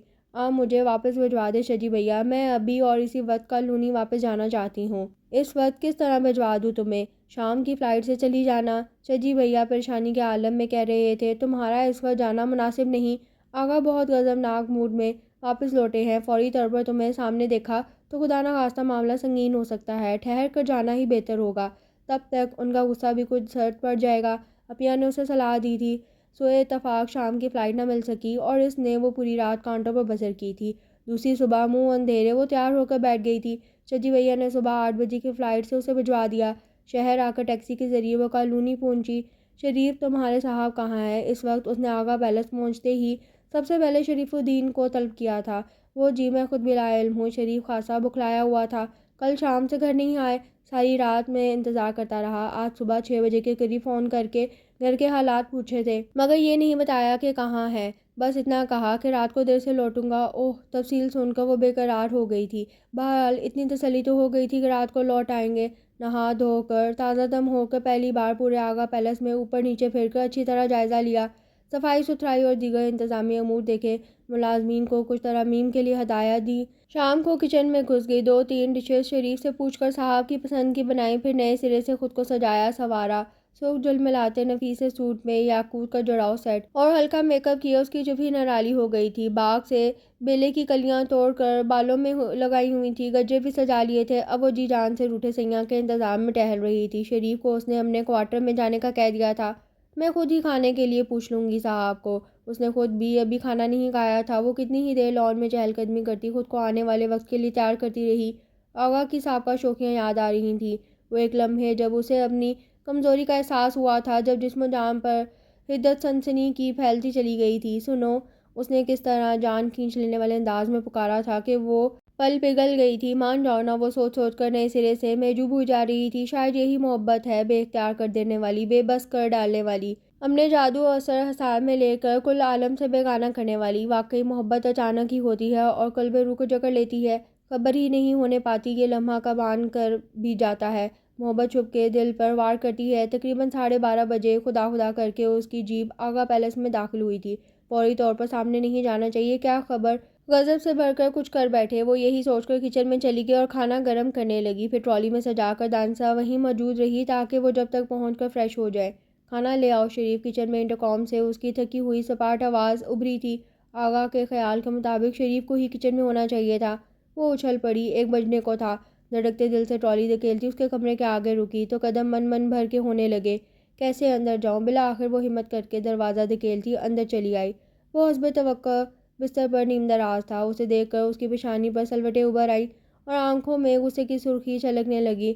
مجھے واپس بھجوا دے شجی بھیا، میں ابھی اور اسی وقت کالونی واپس جانا چاہتی ہوں۔ اس وقت کس طرح بھجوا دوں تمہیں؟ شام کی فلائٹ سے چلی جانا۔ شجی بھیا پریشانی کے عالم میں کہہ رہے تھے، تمہارا اس وقت جانا مناسب نہیں۔ آغا بہت غضبناک موڈ میں واپس لوٹے ہیں، فوری طور پر تمہیں سامنے دیکھا تو خدا نخواستہ معاملہ سنگین ہو سکتا ہے، ٹھہر کر جانا ہی بہتر ہوگا، تب تک ان کا غصہ بھی کچھ سرد پڑ جائے گا۔ عطیہ نے اسے صلاح دی تھی۔ سوئے اتفاق شام کی فلائٹ نہ مل سکی اور اس نے وہ پوری رات کاؤنٹر پر بسر کی تھی۔ دوسری صبح منہ اندھیرے وہ تیار ہو کر بیٹھ گئی تھی۔ شجی بھیا نے صبح 8 بجے کی فلائٹ سے اسے بھجوا دیا۔ شہر آ کر ٹیکسی کے ذریعے وہ کالونی پہنچی۔ شریف تمہارے صاحب کہاں ہے؟ اس وقت اس نے آغا پیلس پہنچتے ہی سب سے پہلے شریف الدین کو طلب کیا تھا۔ وہ جی میں خود بلا علم ہوں۔ شریف خاصا بکھلایا ہوا تھا، کل شام سے گھر نہیں آئے۔ ساری رات میں انتظار کرتا رہا، آج صبح 6 بجے کے قریب فون کر کے گھر کے حالات پوچھے تھے، مگر یہ نہیں بتایا کہ کہاں ہے، بس اتنا کہا کہ رات کو دیر سے لوٹوں گا۔ اوہ، تفصیل سن کر وہ بے قرار ہو گئی تھی۔ بہرحال اتنی تسلی تو ہو گئی تھی کہ رات کو لوٹ آئیں گے۔ نہا دھو کر تازہ دم ہو کر پہلی بار پورے آغا پیلس میں اوپر نیچے پھر کر اچھی طرح جائزہ لیا، صفائی ستھرائی اور دیگر انتظامی امور دیکھے، ملازمین کو کچھ ترامیم کے لیے ہدایات دی۔ شام کو کچن میں گھس گئی، 2-3 ڈشز شریف سے پوچھ کر صاحب کی پسند کی بنائی، پھر نئے سرے سے خود کو سجایا سنوارا۔ سرخ جھلملاتے نفیسے سوٹ میں یاقوت کا جڑاؤ سیٹ اور ہلکا میک اپ کیا، اس کی جبیں نرالی ہو گئی تھی۔ باغ سے بیلے کی کلیاں توڑ کر بالوں میں لگائی ہوئی تھی، گجرے بھی سجا لیے تھے۔ اب وہ جی جان سے روٹھے سیاں کے انتظام میں ٹہل رہی تھی۔ شریف کو اس نے اپنے کوارٹر میں جانے کا کہہ دیا تھا۔ میں خود ہی کھانے کے لیے پوچھ لوں گی صاحب کو۔ اس نے خود بھی ابھی کھانا نہیں کھایا تھا۔ وہ کتنی ہی دیر لان میں چہل قدمی کرتی، خود کو آنے والے وقت کے لیے تیار کرتی رہی۔ آغا کی سابقہ شوخیاں یاد آ رہی تھیں۔ وہ ایک لمحے جب اسے اپنی کمزوری کا احساس ہوا تھا، جب جسم و جان پر حدت سنسنی کی پھیلتی چلی گئی تھی۔ سنو، اس نے کس طرح جان کھینچ لینے والے انداز میں پکارا تھا کہ وہ پل پگھل گئی تھی۔ مان جاؤ نا، وہ سوچ سوچ کر نئے سرے سے محجوب ہوئی جا رہی تھی۔ شاید یہی محبت ہے، بے اختیار کر دینے والی، بے بس کر ڈالنے والی، اپنے جادو و اثر حصار میں لے کر کل عالم سے بیگانہ کرنے والی۔ واقعی محبت اچانک ہی ہوتی ہے اور قلب روح کو جکڑ لیتی ہے، خبر ہی نہیں ہونے پاتی، یہ لمحہ کب آن کر بھی جاتا ہے۔ محبت چھپ کے دل پر وار کرتی ہے۔ تقریباً 12:30 بجے خدا خدا کر کے اس کی جیپ آغا پیلس میں داخل ہوئی تھی۔ فوری طور پر سامنے نہیں جانا چاہیے، کیا خبر غضب سے بھر کر کچھ کر بیٹھے۔ وہ یہی سوچ کر کچن میں چلی گئی اور کھانا گرم کرنے لگی، پھر ٹرالی میں سجا کر دانسا وہیں موجود رہی تاکہ وہ جب تک پہنچ کر فریش ہو جائے۔ کھانا لے آؤ شریف۔ کچن میں انٹرکام سے اس کی تھکی ہوئی سپاٹ آواز ابھری تھی۔ آغا کے خیال کے مطابق شریف کو ہی کچن میں ہونا چاہیے تھا۔ وہ اچھل پڑی، 1 بجنے کو تھا۔ دھڑکتے دل سے ٹرالی دھکیلتی اس کے کمرے کے آگے رکی تو قدم من بھر کے ہونے لگے۔ کیسے اندر جاؤں؟ بالآخر وہ ہمت کر کے دروازہ دھکیلتی اندر چلی آئی۔ وہ حسب توقع بستر پر نیم دراز تھا۔ اسے دیکھ کر اس کی پیشانی پر سلوٹیں ابھر آئیں اور آنکھوں میں غصے کی سرخی چھلکنے لگی۔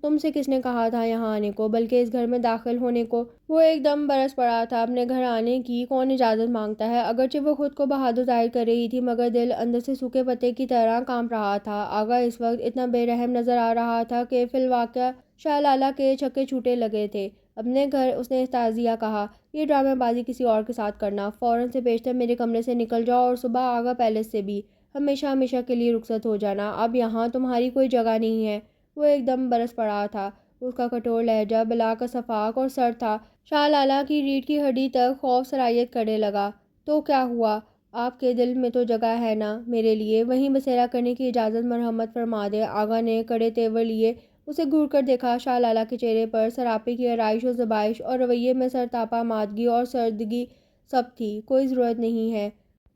تم سے کس نے کہا تھا یہاں آنے کو، بلکہ اس گھر میں داخل ہونے کو؟ وہ ایک دم برس پڑا تھا۔ اپنے گھر آنے کی کون اجازت مانگتا ہے؟ اگرچہ وہ خود کو بہادر ظاہر کر رہی تھی مگر دل اندر سے سوکھے پتے کی طرح کانپ رہا تھا۔ آغا اس وقت اتنا بے رحم نظر آ رہا تھا کہ فی الواقع شاہ لالہ کے چھکے چھوٹے لگے تھے۔ اپنے گھر، اس نے استعزیہ کہا، یہ ڈرامے بازی کسی اور کے ساتھ کرنا۔ فوراً سے بیشتر میرے کمرے سے نکل جاؤ اور صبح آغا پیلس سے بھی ہمیشہ ہمیشہ کے لیے رخصت ہو جانا۔ اب یہاں تمہاری کوئی جگہ نہیں ہے۔ وہ ایک دم برس پڑا تھا۔ اس کا کٹور لہجہ بلا کا شفاق اور سرد تھا۔ شاہ لالہ کی ریڑھ کی ہڈی تک خوف سرایت کرنے لگا۔ تو کیا ہوا؟ آپ کے دل میں تو جگہ ہے نا میرے لیے، وہیں بسیرا کرنے کی اجازت مرحمت فرما دیں۔ آغا نے کڑے تیور لیے اسے گھور کر دیکھا۔ شاہ لالہ کے چہرے پر سراپے کی آرائش و زیبائش اور رویے میں سرتاپا مادگی اور سردگی سب تھی۔ کوئی ضرورت نہیں ہے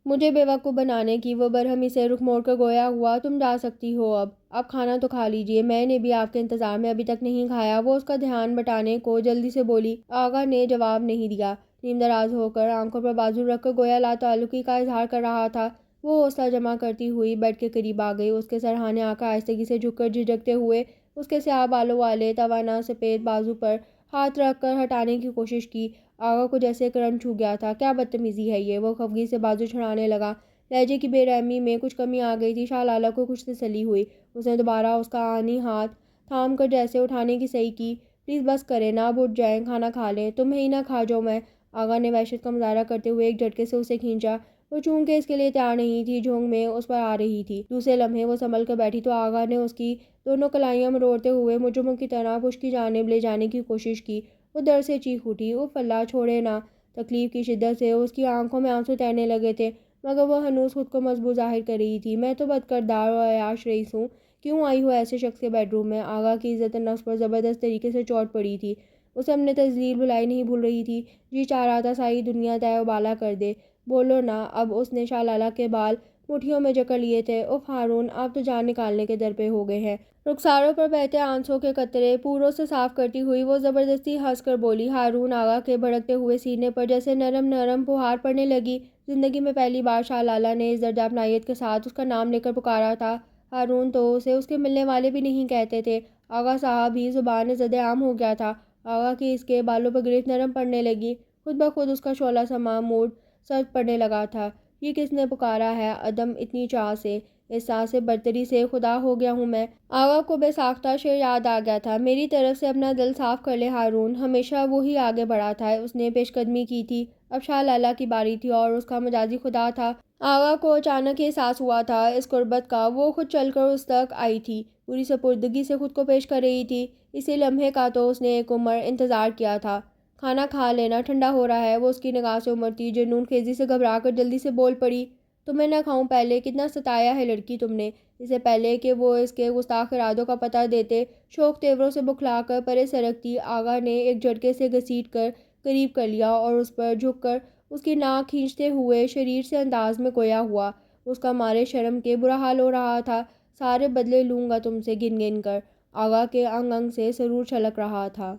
مجھے بیوقوف بنانے کی۔ وہ برہمی سے رخ موڑ کر گویا ہوا، تم جا سکتی ہو اب کھانا تو کھا لیجیے، میں نے بھی آپ کے انتظار میں ابھی تک نہیں کھایا۔ وہ اس کا دھیان بٹانے کو جلدی سے بولی۔ آغا نے جواب نہیں دیا۔ نیم دراز ہو کر آنکھوں پر بازو رکھ کر گویا لاتعلقی کا اظہار کر رہا تھا۔ وہ حوصلہ جمع کرتی ہوئی بیڈ کے قریب آ گئی۔ اس کے سرہانے آ کر آہستگی سے جھک کر جھجکتے ہوئے اس کے سیاہ بالوں والے توانا سفید بازو پر ہاتھ رکھ کر ہٹانے کی کوشش کی۔ آغا کو جیسے کرنٹ چھو گیا تھا۔ کیا بدتمیزی ہے یہ! وہ خفگی سے بازو چھڑانے لگا۔ لہجے کی بے رحمی میں کچھ کمی آ گئی تھی۔ شاہ لالہ کو کچھ تسلی ہوئی۔ اس نے دوبارہ اس کا آہنی ہاتھ تھام کر جیسے اٹھانے کی صحیح کی۔ پلیز بس کریں نا، اب اٹھ جائیں، کھانا کھا لیں۔ تمہیں ہی نہ کھا جاؤں میں؟ آغا نے وحشت کا مظاہرہ کرتے ہوئے ایک جھٹکے سے اسے کھینچا۔ وہ چونکہ اس کے لیے تیار نہیں تھی، جھونک میں اس پر آ رہی تھی۔ دوسرے لمحے وہ سنبھل کر بیٹھی تو آغا نے اس کی دونوں کلائیاں مروڑتے ہوئے مجرموں کی طرح پشت کی جانب لے جانے کی کوشش کی۔ وہ درد سے چیخ اٹھی، اف اللہ، چھوڑے نا! تکلیف کی شدت سے اس کی آنکھوں میں آنسو تیرنے لگے تھے مگر وہ ہنوز خود کو مضبوط ظاہر کر رہی تھی۔ میں تو بدکردار اور عیاش رئیس ہوں، کیوں آئی ہو ایسے شخص کے بیڈ روم میں؟ آغا کی عزت نفس پر زبردست طریقے سے چوٹ پڑی تھی۔ اسے اپنے تذلیل بھلائی نہیں بھول رہی تھی۔ جی چاہ رہا تھا ساری دنیا تہہ و بالا کر دے۔ بولو نا اب! اس نے شاہ لالہ کے بال مٹھیوں میں جکڑ لیے تھے۔ اف ہارون، آپ تو جان نکالنے کے در پہ ہو گئے ہیں۔ رخساروں پر بہتے آنسوؤں کے قطرے پوروں سے صاف کرتی ہوئی وہ زبردستی ہنس کر بولی۔ ہارون آغا کے بھڑکتے ہوئے سینے پر جیسے نرم نرم پھوہار پڑنے لگی۔ زندگی میں پہلی بار شاہ لالہ نے اس درجہ اپنائیت کے ساتھ اس کا نام لے کر پکارا تھا۔ ہارون تو اسے اس کے ملنے والے بھی نہیں کہتے تھے۔ آغا صاحب ہی زبان زد عام ہو گیا تھا۔ آغا کی اس کے بالوں پر گرفت نرم پڑنے لگی۔ خود بخود اس کا شعلہ سما موڈ سرد پڑنے لگا تھا۔ یہ کس نے پکارا ہے عدم اتنی چاہ سے، احساس برتری سے؟ خدا ہو گیا ہوں میں! آغا کو بے ساختہ شعر یاد آ گیا تھا۔ میری طرف سے اپنا دل صاف کر لے ہارون۔ ہمیشہ وہی آگے بڑھا تھا، اس نے پیش قدمی کی تھی۔ اب شاہ لالہ کی باری تھی اور اس کا مجازی خدا تھا۔ آغا کو اچانک یہ احساس ہوا تھا اس قربت کا۔ وہ خود چل کر اس تک آئی تھی، پوری سپردگی سے خود کو پیش کر رہی تھی۔ اسی لمحے کا تو اس نے ایک عمر انتظار کیا تھا۔ کھانا کھا لینا، ٹھنڈا ہو رہا ہے۔ وہ اس کی نگاہ سے عمرتی جنون خیزی سے گھبرا کر جلدی سے بول پڑی۔ تمہیں نہ کھاؤں پہلے؟ کتنا ستایا ہے لڑکی تم نے! اس سے پہلے کہ وہ اس کے گستاخ ارادوں کا پتہ دیتے، شوق تیوروں سے بکھلا کر پرے سرکتی، آغا نے ایک جھٹکے سے گھسیٹ کر قریب کر لیا اور اس پر جھک کر اس کی ناک کھینچتے ہوئے شریر سے انداز میں گویا ہوا۔ اس کا مارے شرم کے برا حال ہو رہا تھا۔ سارے بدلے لوں گا تم سے گن گن کر۔ آغا کے انگ انگ سے سرور چھلک رہا تھا۔